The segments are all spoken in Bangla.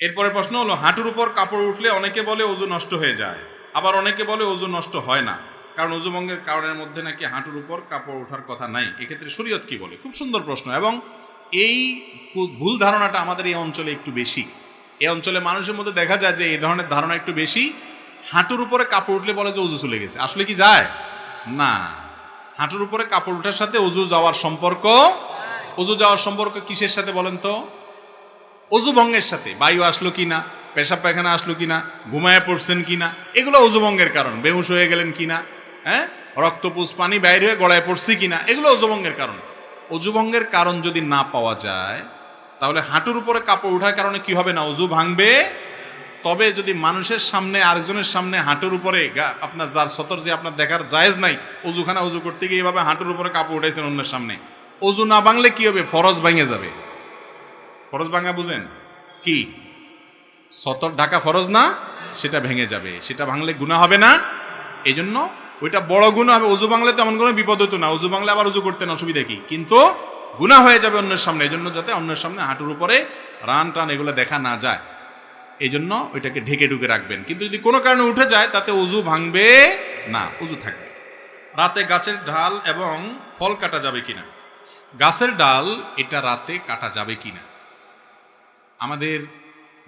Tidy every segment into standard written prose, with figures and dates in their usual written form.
এরপরে প্রশ্ন হলো, হাঁটুর উপর কাপড় উঠলে অনেকে বলে ওযু নষ্ট হয়ে যায়, আবার অনেকে বলে ওযু নষ্ট হয় না, কারণ ওযু ভঙ্গের কারণের মধ্যে নাকি হাঁটুর উপর কাপড় ওঠার কথা নাই। এক্ষেত্রে শরীয়ত কি বলে? খুব সুন্দর প্রশ্ন, এবং এই ভুল ধারণাটা আমাদের এই অঞ্চলে একটু বেশি। এই অঞ্চলে মানুষের মধ্যে দেখা যায় যে এই ধরনের ধারণা একটু বেশি। হাঁটুর উপরে কাপড় উঠলে বলে যে ওযু চলে গেছে। আসলে কি যায় না। হাঁটুর উপরে কাপড় ওঠার সাথে ওযু যাওয়ার সম্পর্ক, ওযু যাওয়ার সম্পর্ক কিসের সাথে বলেন তো? ওযু ভঙ্গের সাথে। বায়ু আসলো কিনা, পেশাব পায়খানা আসলো কিনা, ঘুমায় পড়ছেন কিনা, এগুলো ওযু ভঙ্গের কারণ। বেহুশ হয়ে গেলেন কিনা, হ্যাঁ, রক্তপুষ পানি বাইরে হয়ে গড়ায় পড়ছে কিনা, এগুলো ওযু ভঙ্গের কারণ। ওযু ভঙ্গের কারণ যদি না পাওয়া যায়, তাহলে হাঁটুর উপরে কাপড় ওঠার কারণে কি হবে না, ওযু ভাঙবে। তবে যদি মানুষের সামনে, আরেকজনের সামনে হাঁটুর উপরে আপনার যার সতর যে আপনার দেখার জায়েজ নাই, ওযুখানা ওযু করতে গিয়ে এইভাবে হাঁটুর উপরে কাপড় উঠাইছেন অন্যের সামনে, ওযু না ভাঙলে কি হবে? ফরজ ভাঙে যাবে। ফরজ ভাঙা বুঝেন কি? সতর ঢাকা ফরজ না, সেটা ভেঙে যাবে। সেটা ভাঙলে গুনাহ হবে না। এই জন্য ওইটা বড় গুনাহ হবে। ওযু ভাঙলে তেমন কোনো বিপদ হতো না। ওযু ভাঙলে আবার ওযু করতেন, অসুবিধা কি? কিন্তু গুনাহ হয়ে যাবে অন্যের সামনে। এই জন্য যাতে অন্যের সামনে হাঁটুর উপরে রান টান এগুলো দেখা না যায়, এই জন্য ওইটাকে ঢেকে ঢুকে রাখবেন। কিন্তু যদি কোনো কারণে উঠে যায়, তাতে ওযু ভাঙবে না, ওযু থাকবে। রাতে গাছের ডাল এবং ফল কাটা যাবে কিনা? গাছের ডাল এটা রাতে কাটা যাবে কিনা? আমাদের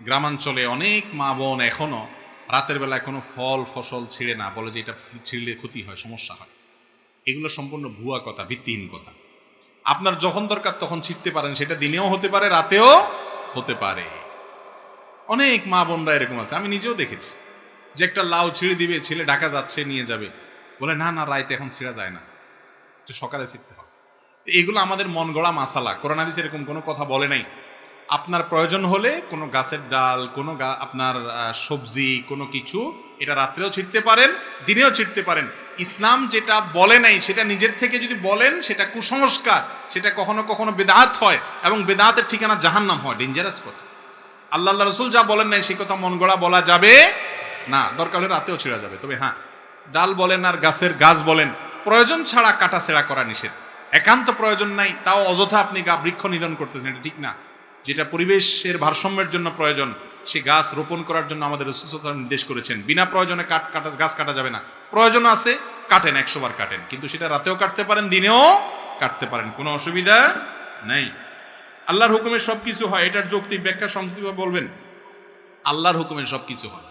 গ্রামাঞ্চলে অনেক মা বোন এখনো রাতের বেলায় কোনো ফল ফসল ছিঁড়ে না, বলে যে এটা ছিঁড়লে ক্ষতি হয়, সমস্যা হয়। এগুলো সম্পূর্ণ ভুয়া কথা, ভিত্তিহীন কথা। আপনার যখন দরকার তখন ছিঁড়তে পারেন, সেটা দিনেও হতে পারে, রাতেও হতে পারে। অনেক মা বোনরা এরকম আছে, আমি নিজেও দেখেছি, যে একটা লাউ ছিঁড়ে দিবে, ছেলে ঢাকা যাচ্ছে নিয়ে যাবে, বলে না না রাইতে এখন ছিঁড়া যায় না, এটা সকালে ছিঁড়তে হবে। এগুলো আমাদের মন গড়া মাসালা। কোরআন হাদিসে এরকম কোনো কথা বলে নাই। আপনার প্রয়োজন হলে কোনো গাছের ডাল, কোনো আপনার সবজি, কোনো কিছু এটা রাত্রেও ছিঁড়তে পারেন, দিনেও ছিঁড়তে পারেন। ইসলাম যেটা বলে নাই সেটা নিজের থেকে যদি বলেন, সেটা কুসংস্কার, সেটা কখনো কখনো বেদাত হয়, এবং বেদাতের ঠিকানা জাহান্নাম হয়। ডেঞ্জারাস কথা। আল্লাহ রসুল যা বলেন নাই সেই কথা মন গড়া বলা যাবে না। দরকার হলে রাতেও ছিঁড়া যাবে। তবে হ্যাঁ, ডাল বলেন আর গাছের গাছ বলেন, প্রয়োজন ছাড়া কাটা ছেঁড়া করা নিষেধ। একান্ত প্রয়োজন নাই, তাও অযথা আপনি বৃক্ষ নিধন করতেছেন, এটা ঠিক না। যেটা পরিবেশের ভারসাম্যের জন্য প্রয়োজন, সে গাছ রোপণ করার জন্য আমাদের রাসূল সাল্লাল্লাহু আলাইহি ওয়াসাল্লাম নির্দেশ করেছেন। বিনা প্রয়োজনে গাছ কাটা যাবে না। প্রয়োজন আছে, কাটেন, 100 বার কাটেন, কিন্তু সেটা রাতেও কাটতে পারেন, দিনেও কাটতে পারেন, কোনো অসুবিধা নাই। আল্লাহর হুকুমে সব কিছু হয়, এটার যৌক্তিক ব্যাখ্যা সংক্ষিপ্তভাবে বলবেন। আল্লাহর হুকুমে সব কিছু হয়,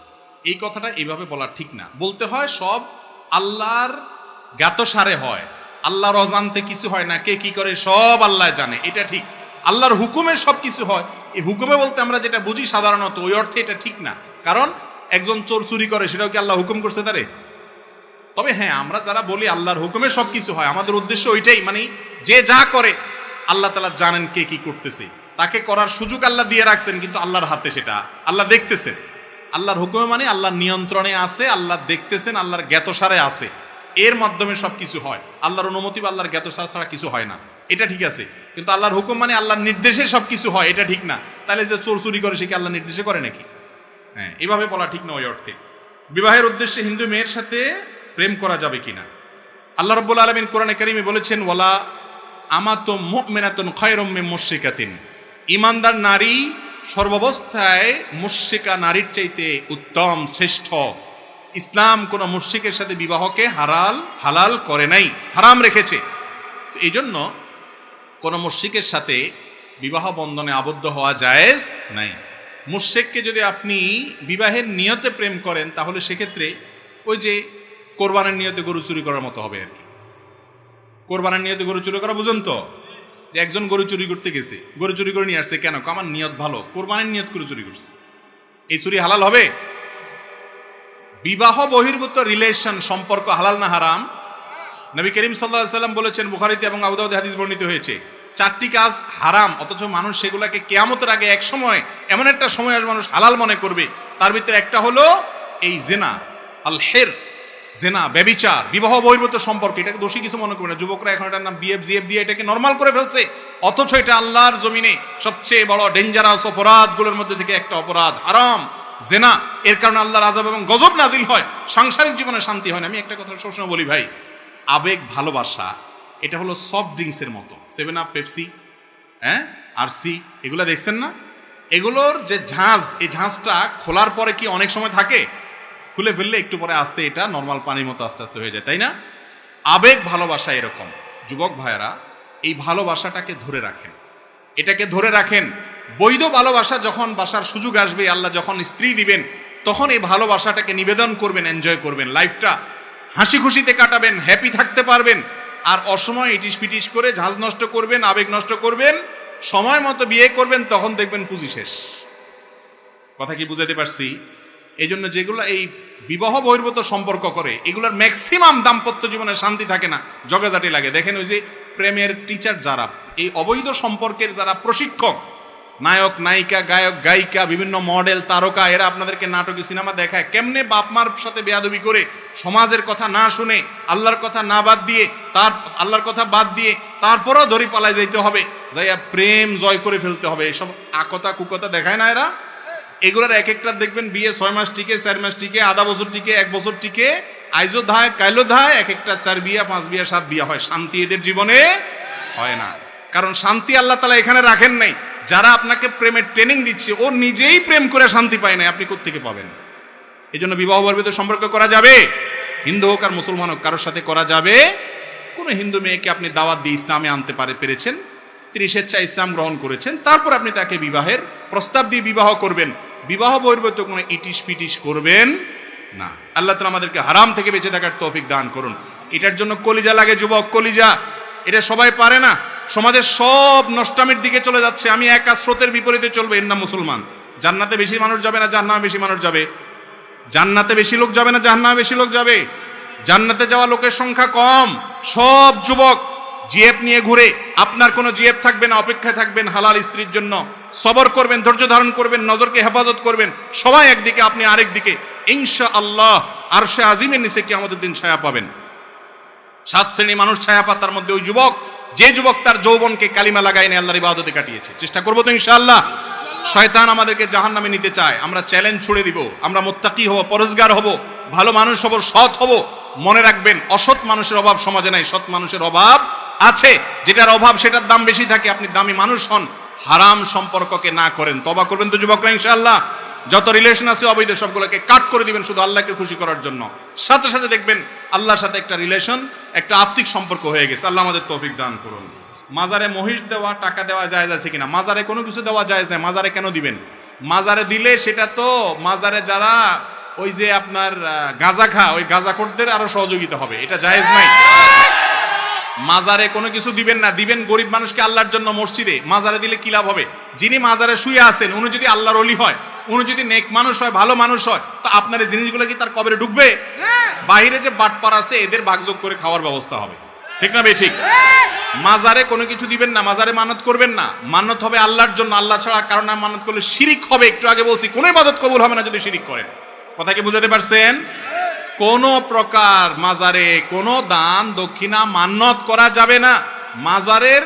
এই কথাটা এইভাবে বলা ঠিক না। বলতে হয় সব আল্লাহর জ্ঞাতসারে হয়, আল্লাহর অজান্তে কিছু হয় না। কে কি করে সব আল্লাহ জানে, এটা ঠিক। আল্লাহর হুকুমে সব কিছু হয়, এই হুকুমে বলতে আমরা যেটা বুঝি সাধারণত, ওই অর্থে এটা ঠিক না। কারণ একজন চোর চুরি করে, সেটাও কি আল্লাহ হুকুম করছে তারে? তবে হ্যাঁ, আমরা যারা বলি আল্লাহর হুকুমে সব কিছু হয়, আমাদের উদ্দেশ্য ওইটাই, মানে যে যা করে আল্লাহ তাআলা জানেন কে কি করতেছে, তাকে করার সুযোগ আল্লাহ দিয়ে রাখছেন, কিন্তু আল্লাহর হাতে সেটা আল্লাহ দেখতেছেন। আল্লাহর হুকুমে মানে আল্লাহর নিয়ন্ত্রণে আছে, আল্লাহ দেখতেছেন, আল্লাহর জ্ঞাতসারে আছে, এর মাধ্যমে সব কিছু হয়। আল্লাহর অনুমতি বা আল্লাহর জ্ঞাতসার ছাড়া কিছু হয় না, এটা ঠিক আছে। কিন্তু আল্লাহর হুকুম মানে আল্লাহর নির্দেশে সব কিছু হয়, এটা ঠিক না। তাহলে যে চোর চুরি করে, সে কি আল্লাহর নির্দেশে করে নাকি? হ্যাঁ, এভাবে বলা ঠিক না ওই অর্থে। বিবাহের উদ্দেশ্যে হিন্দু মেয়ের সাথে প্রেম করা যাবে কিনা? আল্লাহ রাব্বুল আলামিন কোরআনে কারীমে বলেছেন, ওয়ালা আমাতুম মুমিনাতুন খায়রুম মিন মুশরিকাতিন। ঈমানদার নারী সর্বাবস্থায় মুশরিকা নারীর চাইতে উত্তম, শ্রেষ্ঠ। ইসলাম কোনো মুশরিকের সাথে বিবাহকে হালাল করে নাই, হারাম রেখেছে। তো এই জন্য কোনো মুশরিকের সাথে বিবাহ বন্ধনে আবদ্ধ হওয়া জায়েজ নাই। মুশরিককে যদি আপনি বিবাহের নিয়তে প্রেম করেন, তাহলে সেক্ষেত্রে ওই যে কোরবানের নিয়তে গরু চুরি করার মতো হবে আর কি। কোরবানের নিয়তে গরু চুরি করা বুঝুন তো, যে একজন গরু চুরি করতে গেছে, গরু চুরি করে নিয়ে আসছে, কেন? আমার নিয়ত ভালো, কোরবানের নিয়ত করে চুরি করছে, এই চুরি হালাল হবে? বিবাহ বহির্ভূত রিলেশন, সম্পর্ক হালাল না হারাম? নবী করিম সাল্লাল্লাহু আলাইহি ওয়াসাল্লাম বলেছেন, বুখারীতে এবং আবু দাউদে হাদিস বর্ণিত হয়েছে, 4টি কাজ হারাম, অথচ মানুষ সেগুলোকে কিয়ামতের আগে এক সময়, এমন একটা সময় আসবে মানুষ হালাল মনে করবে। তার ভিতরে একটা হলো এই জিনা, আল হের, জেনা, ব্যভিচার, বিবাহ বহির্ভূত সম্পর্ক। এটাকে দোষী কিছু মনে করবে না। যুবকরা এখন এটার নাম বিএফ জিএফ দিয়ে এটাকে নর্মাল করে ফেলছে, অথচ এটা আল্লাহর জমিনে সবচেয়ে বড় ডেঞ্জারাস অপরাধগুলোর মধ্যে থেকে একটা অপরাধ, হারাম, জেনা। এর কারণে আল্লাহর আযাব এবং গজব নাজিল হয়, সাংসারিক জীবনে শান্তি হয় না। আমি একটা কথা সবসময় বলি ভাই, আবেগ ভালোবাসা এটা হলো সফট ড্রিঙ্কসের মতো। 7 আপ, পেপসি, হ্যাঁ, আর সি, এগুলা দেখছেন না? এগুলোর যে ঝাঁজ, এই ঝাঁজটা খোলার পরে কি অনেক সময় থাকে? খুলে ফেললে একটু পরে আস্তে এটা নর্মাল পানির মতো আস্তে আস্তে হয়ে যায়, তাই না? আবেগ ভালোবাসা এরকম। যুবক ভাইয়েরা, এই ভালোবাসাটাকে ধরে রাখেন, এটাকে ধরে রাখেন। বৈধ ভালোবাসা যখন বাসার সুযোগ আসবে, আল্লাহ যখন স্ত্রী দিবেন, তখন এই ভালোবাসাটাকে নিবেদন করবেন, এনজয় করবেন, লাইফটা হাসি খুশিতে কাটাবেন, হ্যাপি থাকতে পারবেন। আর অসময় ইটিস পিটিস করে ঝাঁজ নষ্ট করবেন, আবেগ নষ্ট করবেন, সময় মতো বিয়ে করবেন, তখন দেখবেন পুঁজি শেষ। কথা কি বুঝাতে পারছি? এই জন্য যেগুলো এই বিবাহ বহির্ভূত সম্পর্ক করে, এগুলোর ম্যাক্সিমাম দাম্পত্য জীবনে শান্তি থাকে না, ঝগড়াঝাটি লাগে। দেখেন ওই যে প্রেমের টিচার যারা, এই অবৈধ সম্পর্কের যারা প্রশিক্ষক, নায়ক নায়িকা, গায়ক গায়িকা, বিভিন্ন মডেল তারকা, এরা আপনাদেরকে নাটকী সিনেমা দেখায় কেমনে বাপ মার সাথে বেয়াদবি করে, সমাজের কথা না শুনে, আল্লাহর কথা না বাদ দিয়ে, আল্লাহর কথা বাদ দিয়ে তারপরও ধরি পালায় যাইতে হবে, যাইয়া প্রেম জয় করে ফেলতে হবে, এসব আকতা কুকতা দেখায় না এরা। এগুলোর এক একটা দেখবেন বিয়ে 6 মাস টিকে, 4 মাস টিকে, আধা বছর টিকে, 1 বছর টিকে, আইজো ধায় কাইলো ধায়, এক একটা 4 বিয়া 5 বিয়া 7 বিয়া হয়। শান্তি এদের জীবনে হয় না, কারণ শান্তি আল্লাহ তাআলা এখানে রাখেন নাই। যারা আপনাকে প্রেমের ট্রেনিং দিচ্ছে, ও নিজেই প্রেম করে শান্তি পায় না, আপনি কোত্থেকে পাবেন? এই জন্য বিবাহ বহির্ভূত সম্পর্ক করা যাবে, হিন্দু হোক আর মুসলমান হোক, কারোর সাথে করা যাবে। কোনো হিন্দু মেয়েকে আপনি দাওয়াত দিয়ে ইসলামে আনতে পেরেছেন, তিনি স্বেচ্ছায় ইসলাম গ্রহণ করেছেন, তারপর আপনি তাকে বিবাহের প্রস্তাব দিয়ে বিবাহ করবেন। বিবাহ বহির্ভূত কোনো ইটিস পিটিস করবেন না। আল্লাহ তাআলা আমাদেরকে হারাম থেকে বেঁচে থাকার তৌফিক দান করুন। এটার জন্য কলিজা লাগে যুবক, কলিজা। এটা সবাই পারে না। সমাজের সব নষ্টামির দিকে চলে যাচ্ছে। আমি একা স্রোতের বিপরীতে চলবে, এর নাম মুসলমান। জান্নাতে বেশি মানুষ যাবে না জাহান্নামে বেশি মানুষ যাবে? জান্নাতে বেশি লোক যাবে না জাহান্নামে বেশি লোক যাবে? জান্নাতে যাওয়া লোকের সংখ্যা কম। সব যুবক জিএফ নিয়ে ঘুরে, আপনার কোনো জিএফ থাকবে না, অপেক্ষায় থাকবেন হালাল স্ত্রীর জন্য। সবর করবেন, ধৈর্য ধারণ করবেন, নজরকে হেফাজত করবেন, সবাই একদিকে, আপনি আরেক দিকে। ইনশাআল্লাহ আরশে আজিমের নিচে কিয়ামতের দিন ছায়া পাবেন। 7 শ্রেণী মানুষ ছায়া পায়, তার মধ্যে ওই যুবক, যে যুবক তার যৌবনকে কালিমা লাগায় নিয়ে আল্লাহর ইবাদতে কাটিয়েছে। চেষ্টা করবো তো ইনশাআল্লাহ। শয়তান আমাদেরকে জাহান্নামে নিতে চায়, আমরা চ্যালেঞ্জ ছুড়ে দিব। আমরা মুত্তাকি হব, পরেজগার হব, ভালো মানুষ হব, সৎ হব। মনে রাখবেন, অসৎ মানুষের অভাব সমাজে নাই, সৎ মানুষের অভাব আছে। যেটার অভাব সেটার দাম বেশি থাকে। আপনি দামি মানুষ হন, হারাম সম্পর্ককে না করেন। তওবা করবেন তো যুবকরা ইনশাআল্লাহ। যত রিলেশন আছে অবৈধ সবগুলোকে কাট করে দিবেন শুধু আল্লাহকে খুশি করার জন্য। সাথে সাথে দেখবেন আল্লাহর সাথে একটা রিলেশন, একটা আত্মিক সম্পর্ক হয়ে গেছে। আল্লাহ আমাদের তৌফিক দান করুন। মাজারে মহিষ দেওয়া, টাকা দেওয়া জায়েজ আছে কিনা? মাজারে কোনো কিছু দেওয়া জায়েজ নাই। মাজারে কেন দিবেন? মাজারে দিলে সেটা তো মাজারে যারা ওই যে আপনার গাঁজা খা, ওই গাঁজাখোরদের আরো সহযোগিতা হবে, এটা জায়েজ নাই। মাজারে কোনো কিছু দিবেন না, দিবেন গরিব মানুষকে আল্লাহর জন্য মসজিদে। মাজারে দিলে কি লাভ হবে? যিনি মাজারে শুয়ে আছেন উনি যদি আল্লাহর ওলি হয়, উনি যদি নেক মানুষ হয়, ভালো মানুষ হয়, তো আপনার এই জিনিসগুলো কি তার কবরে ঢুকবে? বাইরে যে বাটপার আছে এদের ভাগযোগ করে খাওয়ার ব্যবস্থা হবে, ঠিক না ভাই? ঠিক। মাজারে কোনো কিছু দিবেন না, মাজারে মানত করবেন না। মানত হবে আল্লাহর জন্য, আল্লাহ ছাড়া কারণ মানত করলে শিরিক হবে। একটু আগে বলছি কোনো ইবাদত কবুল হবে না যদি শিরিক করেন। কথা কি বুঝাতে পারছেন? কোন প্রকার মাজারে কোনো দান দক্ষিণা মান্নত করা যাবে না। মাজারের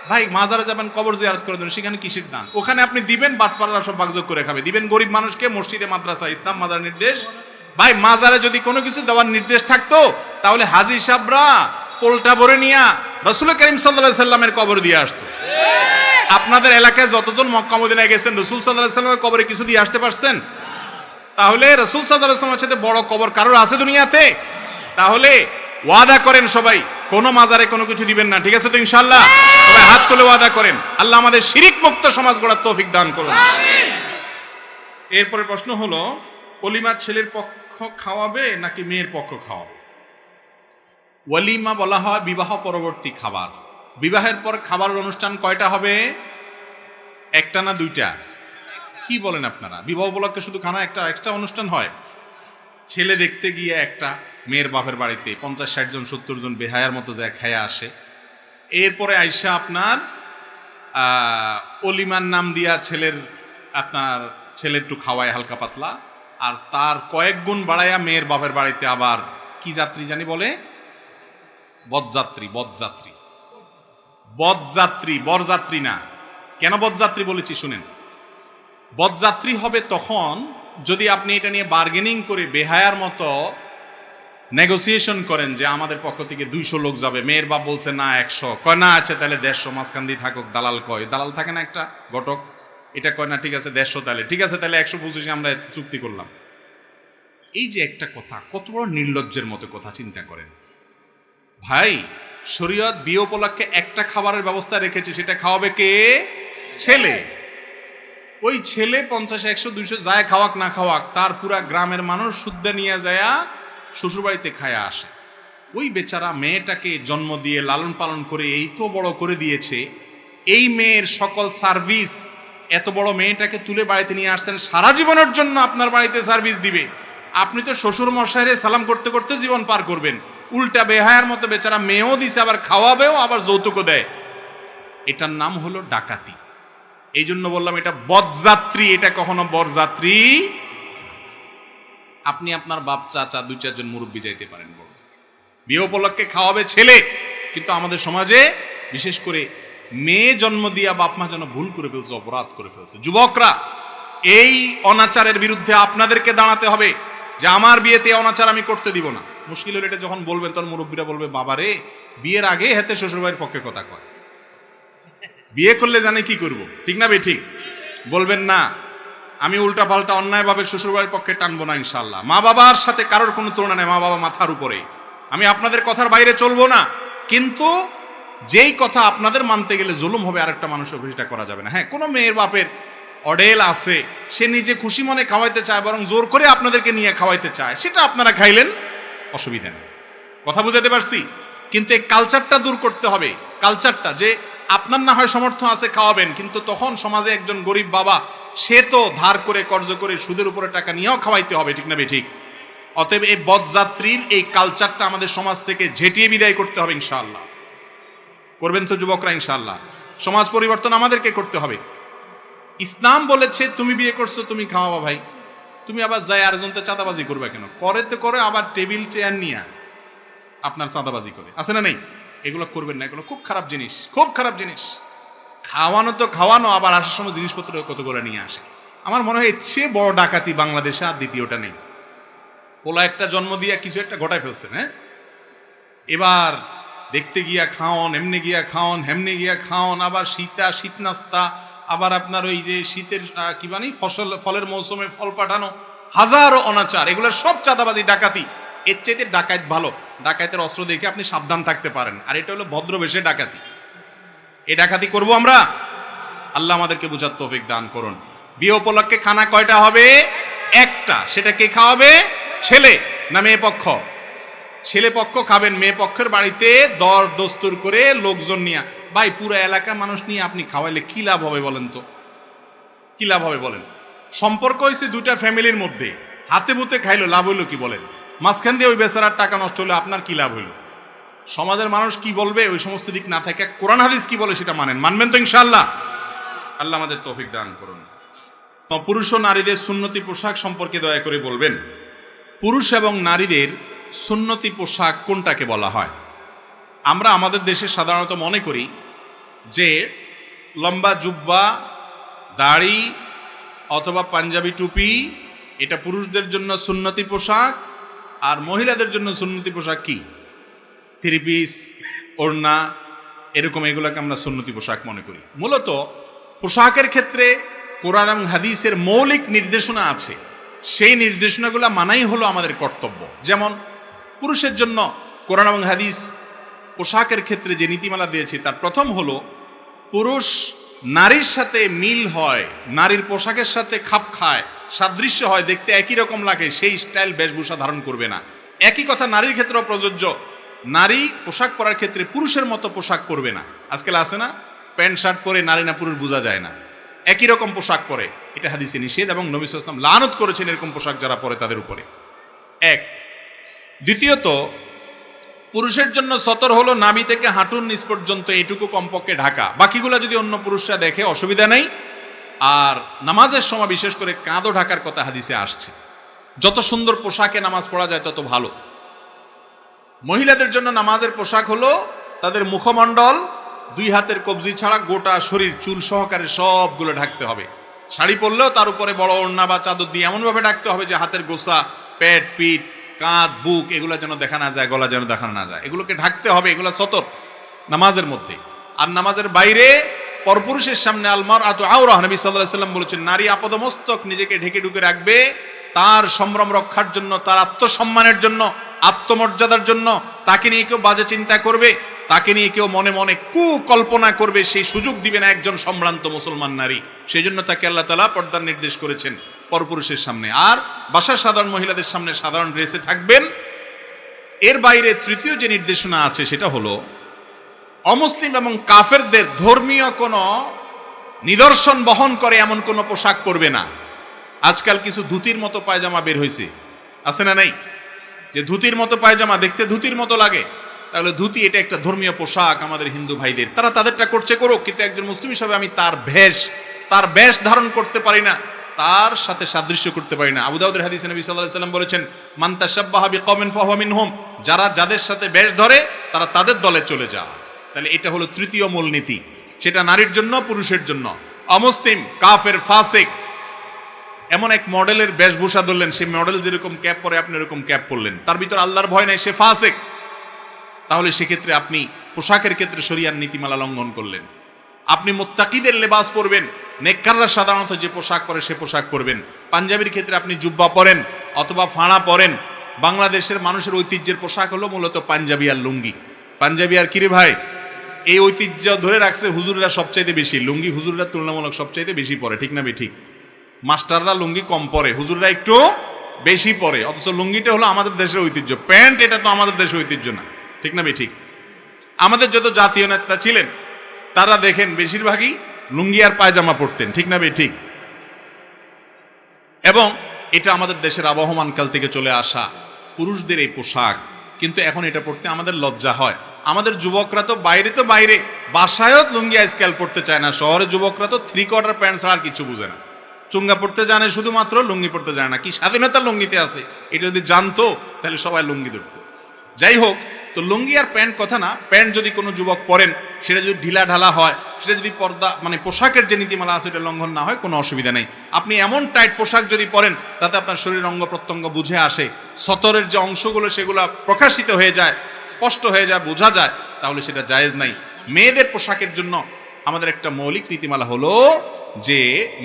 ভাই, মাজারে যাবেন কবর জিয়ারত করে দেবেন, সেখানে কিসের দান? ওখানে আপনি দিবেন, বাটপাড়ারা সব ভাগযোগ করে খাবে। দিবেন গরিব মানুষকে, মসজিদে, মাদ্রাসা, ইসলাম মাজার নির্দেশ। ভাই মাজারে যদি কোনো কিছু দেওয়ার নির্দেশ থাকতো তাহলে হাজী সাহেবরা পোলটা ভরে নিয়া রাসূল করিম সাল্লাল্লাহু আলাইহি সাল্লামের কবর দিয়ে আসতো। আপনাদের এলাকায় যতজন মক্কা মদিনায় গেছেন রাসূল সাল্লাল্লাহু আলাইহি সাল্লামের কবরে কিছু দিয়ে আসতে পারছেন? তাহলে রাসূল সাল্লাল্লাহু আলাইহি ওয়াসাল্লামের সাথে বড় কবর কারোর আছে দুনিয়াতে? তাহলে ওয়াদা করেন সবাই, কোনো মাজারে কোনো কিছু দিবেন না, ঠিক আছে তো ইনশাআল্লাহ? সবাই হাত তুলে ওয়াদা করেন। আল্লাহ আমাদের শিরিক মুক্ত সমাজ গড়ার তৌফিক দান করুন। আমিন। এরপরে প্রশ্ন হলো, ওলিমা ছেলের পক্ষ খাওয়াবে নাকি মেয়ের পক্ষ খাওয়াবে? ওলিমা বলা হয় বিবাহ পরবর্তী খাবার। বিবাহের পর খাবারের অনুষ্ঠান কয়টা হবে? একটা না দুইটা? কি বলেন আপনারা? বিবাহ উপলক্ষে শুধু খানা একটা এক্সট্রা অনুষ্ঠান হয়? ছেলে দেখতে গিয়ে একটা, মেয়ের বাপের বাড়িতে 50-60 জন 70 জন বেহায়ার মতো যায় খায়া আসে। এরপরে আইসা আপনার অলিমার নাম দিয়া আপনার ছেলে একটু খাওয়ায় হালকা পাতলা, আর তার কয়েক গুণ বাড়াইয়া মেয়ের বাপের বাড়িতে আবার কি যাত্রী জানি বলে, বরযাত্রী। বরযাত্রী না। কেন বরযাত্রী বলেছি শুনেন। বরযাত্রী হবে তখন যদি আপনি এটা নিয়ে বার্গেনিং করে বেহায়ার মতো নেগোসিয়েশন করেন যে আমাদের পক্ষ থেকে 200 লোক যাবে, মেয়ের বাপ বলছে না 100, কয় না আছে তাহলে 150, মাঝখান দিয়ে থাকুক, দালাল কয়, দালাল থাকে না একটা ঘটক, এটা কয় না ঠিক আছে 150, তাহলে ঠিক আছে, তাহলে 125 আমরা চুক্তি করলাম। এই যে একটা কথা, কত বড় নির্লজ্জের মতো কথা, চিন্তা করেন ভাই। শরীয়ত বিয়ে উপলক্ষে একটা খাবারের ব্যবস্থা রেখেছে, সেটা খাওয়াবে কে? ছেলে। ওই ছেলে 50, 100, 200 যায় খাওয়াক না খাওয়াক, তার পুরা গ্রামের মানুষ শুদ্ধা নিয়ে যায় শ্বশুরবাড়িতে খায়া আসে। ওই বেচারা মেয়েটাকে জন্ম দিয়ে লালন পালন করে এই তো বড় করে দিয়েছে, এই মেয়ের সকল সার্ভিস, এত বড় মেয়েটাকে তুলে বাড়িতে নিয়ে আসছেন, সারা জীবনের জন্য আপনার বাড়িতে সার্ভিস দিবে। আপনি তো শ্বশুর মশাইরে সালাম করতে করতে জীবন পার করবেন, উল্টা বেহায়ার মতো বেচারা মেয়েও দিছে, আবার খাওয়াবেও, আবার যৌতুকও দেয়। এটার নাম হলো ডাকাতি। এই জন্য বললাম এটা বরযাত্রী, এটা কখনো বরযাত্রী। আপনি আপনার বাপ চাচা 2-4 জন মুরব্বী যাইতে পারেন, বড় বিয়ে উপলক্ষে খাওয়াবে ছেলে, কিন্তু আমাদের সমাজে বিশেষ করে মেয়ে জন্ম দিয়া বাপ মা যেন ভুল করে ফেলছে, অপরাধ করে ফেলছে। যুবকরা, এই অনাচারের বিরুদ্ধে আপনাদেরকে দাঁড়াতে হবে যে আমার বিয়েতে অনাচার আমি করতে দিব না। মুশকিল হলে এটা যখন বলবেন তখন মুরব্বীরা বলবে, বাবা রে, বিয়ের আগে হাতে শ্বশুরবাড়ির পক্ষে কথা কয়, বিয়ে করলে জানে কি করব, ঠিক না? ঠিক বলবেন না। আমি উল্টা পাল্টা অন্যায়ভাবে শ্বশুরবাড়ির পক্ষে টানবো না ইনশাল্লাহ। মা বাবার সাথে কারোর কোনো তুলনা নেই, মা বাবা মাথার উপরে। আমি আপনাদের কথার বাইরে চলবো না, কিন্তু যেই কথা আপনাদের মানতে গেলে জুলুম হবে আরেকটা মানুষের, সেটা করা যাবে না। হ্যাঁ, কোনো মেয়ের বাপের অডেল আছে, সে নিজে খুশি মনে খাওয়াইতে চায়, বরং জোর করে আপনাদেরকে নিয়ে খাওয়াইতে চায়, সেটা আপনারা খাইলেন, অসুবিধা নেই। কথা বুঝাতে পারছি? কিন্তু এই কালচারটা দূর করতে হবে। কালচারটা যে আপনার না হয় সামর্থ্য আছে খাওয়াবেন, কিন্তু তখন সমাজে একজন গরিব বাবা, সে তো ধার করে কর্জ করে সুদের উপরে টাকা নিয়েও খাওয়াইতে হবে, ঠিক না? ঠিক। অতএব এই বদযাত্রীর এই কালচারটা আমাদের সমাজ থেকে ঝেঁটিয়ে বিদায় করতে হবে ইনশাআল্লাহ। করবেন তো যুবকরা ইনশাআল্লাহ? সমাজ পরিবর্তন আমাদেরকে করতে হবে। ইসলাম বলেছে তুমি বিয়ে করছো, তুমি খাওয়াবা ভাই, তুমি আবার যাই আরেকজনতে চাঁদাবাজি করবে কেন? করে তো করে, আবার টেবিল চেয়ার নিয়ে আপনার চাঁদাবাজি করে, আছে না নেই? এগুলো করবেন না, এগুলো খুব খারাপ জিনিস, খুব খারাপ জিনিস। খাওয়ানো তো খাওয়ানো, আবার আসার সময় জিনিসপত্র কত করে নিয়ে আসে। আমার মনে হয় এর চেয়ে বড় ডাকাতি বাংলাদেশে আর দ্বিতীয়টা নেই। পোলা একটা জন্ম দিয়া কিছু একটা ঘটায় ফেলছেন। হ্যাঁ, এবার দেখতে গিয়া খাওন, এমনি গিয়া খাওন, হেমনি গিয়া খাওন, আবার শীত নাস্তা, আবার আপনার ওই যে শীতের কি বানি ফলের মৌসুমে ফল পাঠানো, হাজারো অনাচার, এগুলো সব চাঁদাবাজি, ডাকাতি। এর চাইতে ডাকাত ভালো। ডাকাতের অস্ত্র দেখে আপনি সাবধান থাকতে পারেন, আর এটা হলো ভদ্রবেশে ডাকাতি। এই ডাকাতি করব আমরা? আল্লাহ আমাদেরকে বুঝার তৌফিক দান করুন। বিয়ে উপলক্ষে খানা কয়টা হবে? একটা। সেটা কে খাওয়াবে? ছেলে না মেয়ে পক্ষ? ছেলে পক্ষ খাবেন, মেয়ে পক্ষের বাড়িতে দর দস্তুর করে লোকজন নিয়ে, ভাই পুরো এলাকা মানুষ নিয়ে আপনি খাওয়াইলে কি লাভ হবে বলেন তো? কি লাভ হবে বলেন? সম্পর্ক হয়েছে দুইটা ফ্যামিলির মধ্যে, হাতে বুতে খাইলো, লাভ হইলো কি বলেন? মাঝখান দিয়ে ওই বেচারার টাকা নষ্ট হলো, আপনার কি লাভ হইলো? সমাজের মানুষ কি বলবে, ওই সমস্ত দিক না থাকে কোরআন হাদিস কি বলে সেটা মানবেন তো ইনশাআল্লাহ? আল্লাহ আমাদের তৌফিক দান করুন। পুরুষ ও নারীদের সুন্নতি পোশাক সম্পর্কে দয়া করে বলবেন, পুরুষ এবং নারীদের সুন্নতি পোশাক কোনটাকে বলা হয়? আমরা আমাদের দেশে সাধারণত মনে করি যে লম্বা জুব্বা, দাড়ি অথবা পাঞ্জাবি টুপি, এটা পুরুষদের জন্য সুন্নতি পোশাক, আর মহিলাদের জন্য সুন্নতি পোশাক কি? থ্রি পিস, ওড়না, এরকম, এগুলোকে আমরা সুন্নতি পোশাক মনে করি। মূলত পোশাকের ক্ষেত্রে কোরআন এবং হাদিসের মৌলিক নির্দেশনা আছে, সেই নির্দেশনাগুলো মানাই হলো আমাদের কর্তব্য। যেমন পুরুষের জন্য কোরআন এবং হাদিস পোশাকের ক্ষেত্রে যে নীতিমালা দিয়েছে, তার প্রথম হলো পুরুষ নারীর সাথে মিল হয়, নারীর পোশাকের সাথে খাপ খায়, সাদৃশ্য হয়, দেখতে একই রকম লাগে, সেই স্টাইল বেশভূষা ধারণ করবে না। একই কথা নারীর ক্ষেত্রেও প্রযোজ্য। নারী পোশাক পরার ক্ষেত্রে পুরুষের মতো পোশাক পরবে না। আজকাল আছে না, প্যান্ট শার্ট পরে নারী না পুরুষ বোঝা যায় না, একই রকম পোশাক পরে, এটা হাদিসে নিষেধ, এবং নবী সাল্লাল্লাহু আলাইহি ওয়াসাল্লাম লানত করেছেন এরকম পোশাক যারা পরে তাদের উপরে। এক। দ্বিতীয়ত, পুরুষের জন্য সতর হলো নাভি থেকে হাঁটুর নিচ পর্যন্ত এইটুকু কমপক্ষে ঢাকা, বাকিগুলো যদি অন্য পুরুষরা দেখে অসুবিধা নেই। আর নামাজের সময় বিশেষ করে কাঁধও ঢাকার কথা হাদিসে আসছে। যত সুন্দর পোশাকে নামাজ পড়া যায় তত ভালো। মহিলাদের জন্য নামাজের পোশাক হলো তাদের মুখমণ্ডল, দুই হাতের কবজি ছাড়া গোটা শরীর চুল সহকারে সবগুলো ঢাকতে হবে। শাড়ি পরলেও তার উপরে বড় ওড়না বা চাদর দিয়ে এমনভাবে ঢাকতে হবে যে হাতের গোসা, পেট, পিঠ, কাঁধ, বুক এগুলো যেন দেখা না যায়, গলা যেন দেখা না যায়, এগুলোকে ঢাকতে হবে। এগুলো সতর নামাজের মধ্যে। আর নামাজের বাইরে পরপুরুষের সামনে আলমার আতু আওরাহ, নবী সাল্লাল্লাহু আলাইহি ওয়াসাল্লাম বলেছেন নারী আপাদমস্তক নিজেকে ঢেকে ঢুকে রাখবে তার সম্ভ্রম রক্ষার জন্য, তার আত্মসম্মানের জন্য, আত্মমর্যাদার জন্য। তাকে নিয়ে কেউ বাজে চিন্তা করবে, তাকে নিয়ে কেউ মনে মনে কুকল্পনা করবে, সেই সুযোগ দিবে না একজন সম্ভ্রান্ত মুসলমান নারী। সেই জন্য তাকে আল্লাহ তাআলা পর্দার নির্দেশ করেছেন পরপুরুষের সামনে। আর বাসার সাধারণ মহিলাদের সামনে সাধারণ ড্রেসে থাকবেন। এর বাইরে তৃতীয় যে নির্দেশনা আছে সেটা হলো অমুসলিম এবং কাফেরদের ধর্মীয় কোনো নিদর্শন বহন করে এমন কোনো পোশাক পরবে না। আজকাল কিছু ধুতির মতো পায়জামা বের হয়েছে, আছে না নাই? যে ধুতির মতো পায়জামা, দেখতে ধুতির মতো লাগে, তাহলে ধুতি এটা একটা ধর্মীয় পোশাক আমাদের হিন্দু ভাইদের, তারা তাদেরটা করছে করুক, কিন্তু একজন মুসলিম হিসাবে আমি তার বেশ ধারণ করতে পারি না, তার সাথে সাদৃশ্য করতে পারি না। আবু দাউদের হাদিসে নবী সাল্লাল্লাহু আলাইহি ওয়াসাল্লাম বলেছেন মান তাশাব্বাহা বিকওমিন ফাহুয়া মিনহুম, যারা যাদের সাথে বেশ ধরে তারা তাদের দলে চলে যায়। তাহলে এটা হলো তৃতীয় মূলনীতি, সেটা নারীর জন্য পুরুষের জন্য। অমুসলিম কাফের ফাসিক এমন এক মডেলের বেশভূষা ধরলেন, সে মডেল যেরকম ক্যাপ পরে আপনি এরকম ক্যাপ পরলেন, তার ভিতর আল্লাহর ভয় নাই, সে ফাসিক, তাহলে সেক্ষেত্রে আপনি পোশাকের ক্ষেত্রে শরিয়ার নীতিমালা লঙ্ঘন করলেন। আপনি মুত্তাকিদের লেবাস পরবেন, নেককাররা সাধারণত যে পোশাক পরে সে পোশাক পরবেন। পাঞ্জাবির ক্ষেত্রে আপনি জুব্বা পরেন অথবা ফাঁড়া পরেন। বাংলাদেশের মানুষের ঐতিহ্যের পোশাক হলো মূলত পাঞ্জাবি আর লুঙ্গি। পাঞ্জাবি আর কিরে ভাই, এই ঐতিহ্য ধরে রাখছে হুজুররা সবচাইতে বেশি। লুঙ্গি হুজুররা তুলনামূলক সবচাইতে বেশি পরে, ঠিক না ঠিক? মাস্টাররা লুঙ্গি কম পরে, হুজুররা একটু বেশি পরে, অথচ লুঙ্গিটা হলো আমাদের দেশের ঐতিহ্য। প্যান্ট এটা তো আমাদের দেশের ঐতিহ্য না, ঠিক না ঠিক? আমাদের যত জাতীয় নেতা ছিলেন তারা দেখেন বেশিরভাগই লুঙ্গি আর পায়জামা পরতেন, ঠিক না ঠিক? এবং এটা আমাদের দেশের আবহমান কাল থেকে চলে আসা পুরুষদের এই পোশাক, কিন্তু এখন এটা পড়তে আমাদের লজ্জা হয়। আমাদের যুবকরা তো বাইরে বাসায়ও লুঙ্গি আজকাল পড়তে চায় না। শহরের যুবকরা তো 3/4 প্যান্ট ছাড়া আর কিছু বুঝে না, চুঙ্গা পড়তে জানে শুধুমাত্র, লুঙ্গি পড়তে জানে না। কি স্বাধীনতা লুঙ্গিতে আছে, এটা যদি জানতো তাহলে সবাই লুঙ্গি ধরতো। যাই হোক, তো লুঙ্গি আর প্যান্ট কথা না, প্যান্ট যদি কোনো যুবক পরেন সেটা যদি ঢিলা ঢালা হয়, সেটা যদি পর্দা মানে পোশাকের যে নীতিমালা আছে এটা লঙ্ঘন না হয়, কোনো অসুবিধা নেই। আপনি এমন টাইট পোশাক যদি পরেন তাতে আপনার শরীরের অঙ্গ প্রত্যঙ্গ বুঝে আসে, সতরের যে অংশগুলো সেগুলো প্রকাশিত হয়ে যায়, স্পষ্ট হয়ে যায়, বোঝা যায়, তাহলে সেটা জায়েজ নাই। মেয়েদের পোশাকের জন্য আমাদের একটা মৌলিক নীতিমালা হলো যে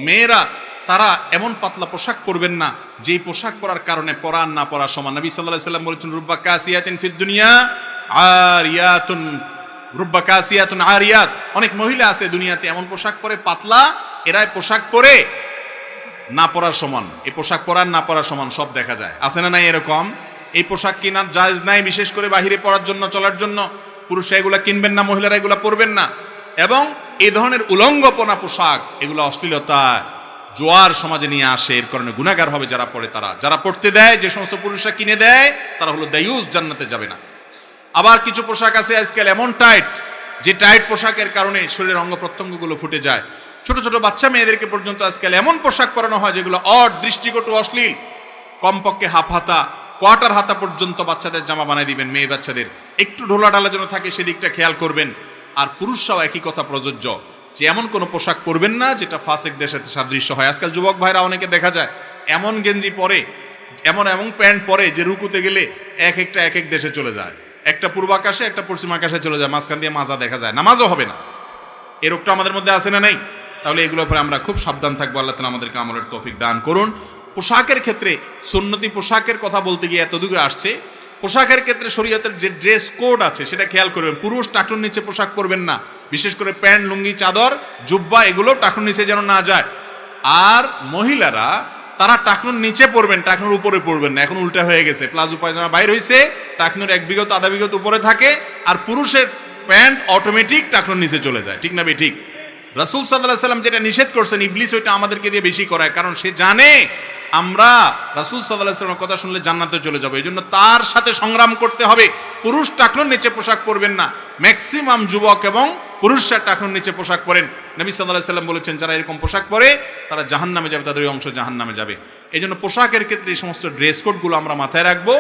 মেয়েরা তারা এমন পাতলা পোশাক পরবেন না যেই পোশাক পরার কারণে পরা না পরা সমান। নবী সাল্লাল্লাহু আলাইহি ওয়াসাল্লাম বলেছেন রুব্বা কাসিয়াতিন ফিদ দুনিয়া আরিয়াতুন, রুব্বা কাসিয়াতুন আরিয়াত, অনেক মহিলা আছে দুনিয়াতে এমন পোশাক পরে পাতলা, এরাই পোশাক পরে না পরার সমান। এই পোশাক পরার না পরার সমান সব দেখা যায়, আছে না নাই এরকম? এই পোশাক কিনা জায়েজ নাই, বিশেষ করে বাহিরে পরার জন্য, চলার জন্য। পুরুষরা এগুলা কিনবেন না, মহিলারা এগুলা পরবেন না। এবং এই ধরনের উলঙ্গপনা পোশাক, এগুলো অশ্লীলতা জোয়ার সমাজে নিয়ে আসে, এর কারণে গুনাহগার হবে যারা পড়ে। তারা যারা পড়তে দেয়, যে সমস্ত পুরুষরা কিনে দেয়, তারা হলো দায়ুস, জান্নাতে যাবে না। আবার কিছু পোশাক আছে আজকাল এমন টাইট, যে টাইট পোশাকের কারণে শরীরের অঙ্গ প্রত্যঙ্গগুলো ফুটে যায়। ছোট ছোট বাচ্চা মেয়েদেরকে পর্যন্ত আজকাল এমন পোশাক পরানো হয় যেগুলো অড, দৃষ্টিকটু, অশ্লীল। কমপক্ষে হাফ হাতা, কোয়ার্টার হাতা পর্যন্ত বাচ্চাদের জামা বানিয়ে দিবেন। মেয়ে বাচ্চাদের একটু ঢোলা ঢালা যেন থাকে সেদিকটা খেয়াল করবেন। আর পুরুষরাও একই কথা প্রযোজ্য, যে এমন কোনো পোশাক পরবেন না যেটা ফাসিকদের সাথে সাদৃশ্য হয়। আজকাল যুবক ভাইরা অনেকে দেখা যায় এমন গেঞ্জি পরে, এমন প্যান্ট পরে যে রুকুতে গেলে এক এক দেশে চলে যায়। একটা পূর্বাকাশে, একটা পশ্চিম আকাশে চলে যায়, মাঝখান দিয়ে মাজা দেখা যায়, নামাজও হবে না। এই রোগটা আমাদের মধ্যে আছে না নেই? তাহলে এগুলোর উপরে আমরা খুব সাবধান থাকবো। আল্লাহ তাআলা আমাদেরকে আমলের তৌফিক দান করুন। পোশাকের ক্ষেত্রে সুন্নতি পোশাকের কথা বলতে গিয়ে এত দূরে আসছে। পোশাকের ক্ষেত্রে শরীয়তের যে ড্রেস কোড আছে সেটা খেয়াল করবেন। পুরুষ টাকনুর নিচে পোশাক পরবেন না, বিশেষ করে প্যান্ট, লুঙ্গি, চাদর, জুব্বা, এগুলো টাকনুর নিচে যেন না যায়। আর মহিলারা তারা টাকনুর নিচে পরবেন, টাকনুর উপরে পরবেন না। এখন উল্টা হয়ে গেছে, প্লাজো পায়জামা বাইর হয়েছে, টাকনুর 1 বিঘত আধা বিঘত উপরে থাকে, আর পুরুষের প্যান্ট অটোমেটিক টাকনুর নিচে চলে যায়, ঠিক না ঠিক? রাসূল সাল্লাল্লাহু আলাইহি ওয়াসাল্লাম যেটা নিষেধ করছেন, ইবলিস ওইটা আমাদেরকে দিয়ে বেশি করায়, কারণ সে জানে আমরা রাসূল সাল্লাল্লাহু আলাইহি ওয়াসাল্লামের কথা শুনলে জান্নাতে চলে যাব। এই জন্য তার সাথে সংগ্রাম করতে হবে। পুরুষ টাকনুর নিচে পোশাক পরবেন না। ম্যাক্সিমাম যুবক এবং পুরুষরা টাকনুর নিচে পোশাক পরেন। নবী সাল্লাল্লাহু আলাইহি ওয়াসাল্লাম বলেছেন যারা এরকম পোশাক পরে তারা জাহান্নামে যাবে, তাদের ওই অংশ জাহান্নামে যাবে। এই জন্য পোশাকের ক্ষেত্রে এই সমস্ত ড্রেস কোডগুলো আমরা মাথায় রাখবো।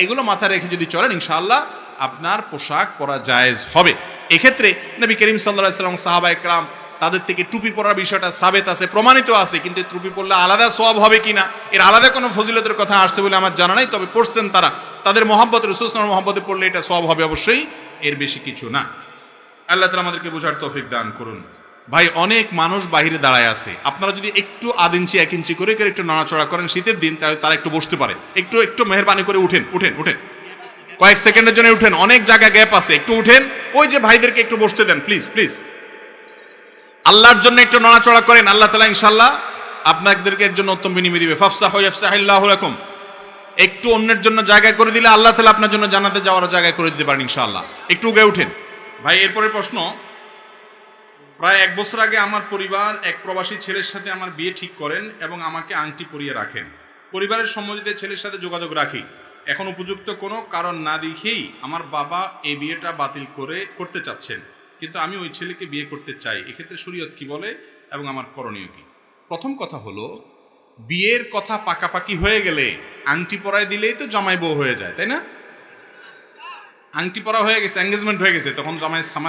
এগুলো মাথায় রেখে যদি চলেন, ইনশাআল্লাহ আপনার পোশাক পরা জায়েজ হবে। এক্ষেত্রে নবী করিম সাল্লাল্লাহু আলাইহি ওয়াসাল্লাম, সাহাবায়ে কেরাম, তাদের থেকে টুপি পরার বিষয়টা সাবেত আছে, প্রমাণিত আছে। কিন্তু টুপি পরলে আলাদা সওয়াব হবে কিনা, এর আলাদা কোনো ফজিলতের কথা আসছে বলে আমার জানা নাই। তবে পড়ছেন তারা, তাদের মহব্বত, রাসূল সাল্লাল্লাহু আলাইহি ওয়াসাল্লামের মহব্বতে পড়লে এটা সওয়াব হবে অবশ্যই, এর বেশি কিছু না। আল্লাহ তাআলা আমাদেরকে বোঝার তৌফিক দান করুন। ভাই অনেক মানুষ বাহিরে দাঁড়ায় আছে, আপনারা যদি একটু আধ ইঞ্চি 1 ইঞ্চি করে করে একটু নড়াচড়া করেন শীতের দিন, তাহলে তারা একটু বসতে পারে। একটু একটু মেহরবানি করে উঠেন উঠেন উঠেন, কয়েক সেকেন্ডের জন্য উঠেন, অনেক জায়গা গ্যাপ আছে, একটু উঠেন। ওই যে ভাইদেরকে একটু বসতে দেন প্লিজ প্লিজ, আল্লাহর জন্য একটু নড়াচড়া করেন, আল্লাহ তাআলা ইনশাআল্লাহ আপনাদেরকে এর জন্য উত্তম বিনিময় দিবে। ফাফসাহু ইয়াফসাহিল্লাহু লাকুম। একটু অন্যের জন্য জায়গা করে দিলে আল্লাহ তাআলা আপনার জন্য জান্নাতে যাওয়ার জায়গা করে দিতে পারেন ইনশাআল্লাহ। একটু উঠে উঠেন ভাই। এরপরে প্রশ্ন, প্রায় 1 বছর আগে আমার পরিবার এক প্রবাসী ছেলের সাথে আমার বিয়ে ঠিক করেন এবং আমাকে আংটি পরিয়ে রাখেন। পরিবারের সম্মতিতে ছেলের সাথে যোগাযোগ রাখি। এখন উপযুক্ত কোনো কারণ না দেখেই আমার বাবা এই বিয়েটা বাতিল করতে চাচ্ছেন, কিন্তু আমি ওই ছেলেকে বিয়ে করতে চাই। এক্ষেত্রে শরীয়ত কি বলে এবং আমার করণীয় কি? প্রথম কথা হলো, বিয়ের কথা পাকাপাকি হয়ে গেলে আংটি পরায় দিলেই তো জামাই বউ হয়ে যায়, তাই না? আংটি পরা হয়ে গেছে, এঙ্গেজমেন্ট হয়ে গেছে, তখন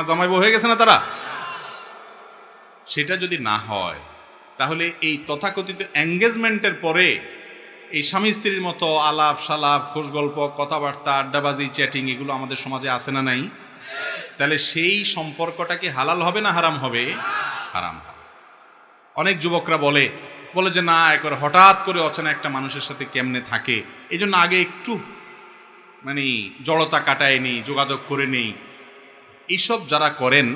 জামাই বউ হয়ে গেছে না তারা? সেটা যদি না হয় তাহলে এই তথাকথিত এঙ্গেজমেন্টের পরে এই স্বামী স্ত্রীর মতো আলাপ সালাপ, খোশ গল্প, কথাবার্তা, আড্ডাবাজি, চ্যাটিং এগুলো আমাদের সমাজে আছে না নাই? তাহলে সেই সম্পর্কটা কি হালাল হবে না হারাম হবে? হারাম হবে। অনেক যুবকরা বলে যে না, একবার হঠাৎ করে অচেনা একটা মানুষের সাথে কেমনে থাকে, এই জন্য আগে একটু মানে জড়তা কাটায় নেই, যোগাযোগ করে নেই। এইসব যারা করেন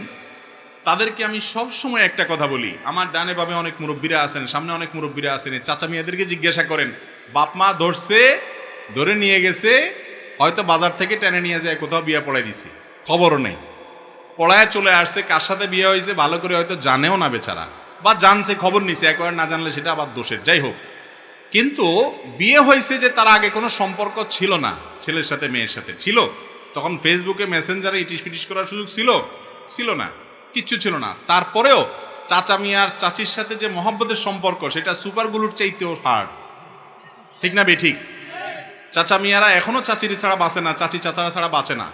তাদেরকে আমি সব সময় একটা কথা বলি, আমার ডানে বামে অনেক মুরব্বীরা আছেন, সামনে অনেক মুরব্বীরা আছেন, চাচা মিয়াদেরকে জিজ্ঞাসা করেন, বাপ মা ধরে নিয়ে গেছে, হয়তো বাজার থেকে টেনে নিয়ে যায় কোথাও বিয়ে পড়াই দিছে, খবরও নেই, পড়ায় চলে আসছে, কার সাথে বিয়ে হয়েছে ভালো করে হয়তো জানেও না বেচারা, বা জানছে খবর নিছে, একবার না জানলে সেটা আবার দোষের। যাই হোক, কিন্তু বিয়ে হয়েছে যে তার আগে কোনো সম্পর্ক ছিল না ছেলের সাথে মেয়ের সাথে, ছিল তখন ফেসবুকে মেসেঞ্জারে ইটিস পিটিস করার সুযোগ ছিল না, কিচ্ছু ছিল না। তারপরেও চাচা মিয়ার চাচির সাথে যে মহব্বতের সম্পর্ক, সেটা সুপারগুলোর চাইতেও হার্ড, ঠিক না বেঠিক? চাচা মিয়ারা এখনো চাচির ছাড়া বাঁচে না, চাচি চাচারা ছাড়া বাঁচে না।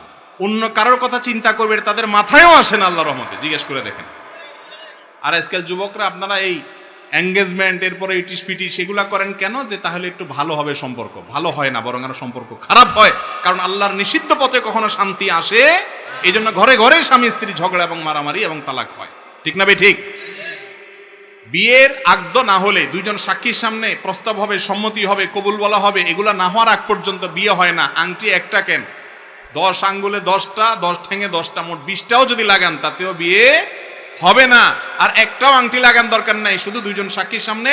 অন্য কারোর কথা চিন্তা করবে তাদের মাথায়ও আসে না, আল্লাহর রহমতে, জিজ্ঞেস করে দেখেন। আর আজকাল যুবকরা আপনারা এই এঙ্গেজমেন্ট, এরপরে ইটিস পিটিস সেগুলা করেন কেন? যে তাহলে একটু ভালো হবে সম্পর্ক। ভালো হয় না, বরং আরো সম্পর্ক খারাপ হয়, কারণ আল্লাহর নিষিদ্ধ পথে কখনো শান্তি আসে। এই জন্য ঘরে ঘরে স্বামী স্ত্রী ঝগড়া এবং মারামারি এবং তালাক হয়, ঠিক না ঠিক? বিয়ের আগদ না হলে, দুইজন সাক্ষীর সামনে প্রস্তাব হবে, সম্মতি হবে, কবুল বলা হবে, এগুলা না হওয়ার আগ পর্যন্ত বিয়ে হয় না। আংটি একটা কেন, 10 আঙ্গুলে 10টা, 10 ঠ্যাঙে 10টা, মোট 20টাও যদি লাগান তাতেও বিয়ে হবে না। আর একটাও আংটি লাগান দরকার নাই, শুধু দুইজন সাক্ষীর সামনে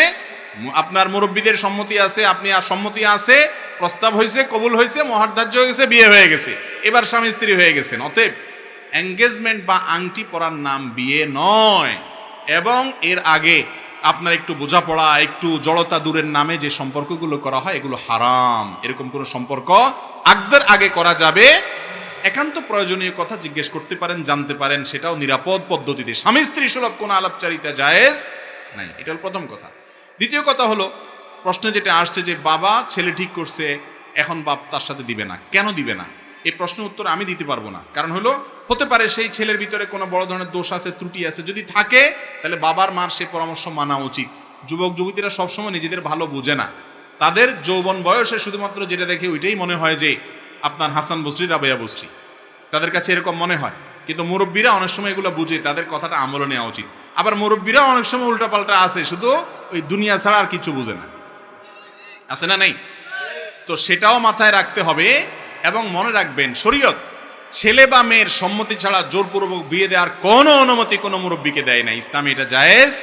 আপনার মুরব্বীদের সম্মতি আছে, আপনি আর সম্মতি আছে, প্রস্তাব হয়েছে, কবুল হয়েছে, মহার্ধার্য হয়ে গেছে, বিয়ে হয়ে গেছে, এবার স্বামী স্ত্রী হয়ে গেছেন। অতএব এঙ্গেজমেন্ট বা আংটি পরার নাম বিয়ে নয়। এবং এর আগে আপনার একটু বোঝাপড়া, একটু জড়তা দূরের নামে যে সম্পর্কগুলো করা হয় এগুলো হারাম। এরকম কোনো সম্পর্ক আগদের আগে করা যাবে। একান্ত প্রয়োজনীয় কথা জিজ্ঞেস করতে পারেন, জানতে পারেন, সেটাও নিরাপদ পদ্ধতিতে। স্বামী স্ত্রী সুলভ কোনো আলাপচারিতা জায়েজ নাই, এটা হল প্রথম কথা। দ্বিতীয় কথা হলো, প্রশ্নে যেটা আসছে যে বাবা ছেলে ঠিক করছে, এখন বাপ তার সাথে দিবে না, কেন দিবে না? এই প্রশ্নের উত্তর আমি দিতে পারবো না। কারণ হলো, হতে পারে সেই ছেলের ভিতরে কোনো বড় ধরনের দোষ আছে, ত্রুটি আছে, যদি থাকে তাহলে বাবার মার সেই পরামর্শ মানা উচিত। যুবক যুবতীরা সবসময় নিজেদের ভালো বুঝে না, তাদের যৌবন বয়সে শুধুমাত্র যেটা দেখে ওইটাই মনে হয় যে আপনার হাসান বসরি, রাবেয়া বসরি, তাদের কাছে এরকম মনে হয়। কিন্তু মুরব্বীরা অনেক সময় এগুলো বুঝে, তাদের কথাটা আমলে নেওয়া উচিত। আবার মুরব্বীরা অনেক সময় উল্টাপাল্টা আছে, শুধু ওই দুনিয়া ছাড়া আর কিছু বুঝে না, আছে না? নেই তো সেটাও মাথায় রাখতে হবে। এবং মনে রাখবেন, শরীয়ত ছেলে বা মেয়ের সম্মতি ছাড়া জোরপূর্বক বিয়ে দেওয়ার কোনো অনুমতি কোনো মুরব্বীকে দেয় না। ইসলামে এটা জায়েজ।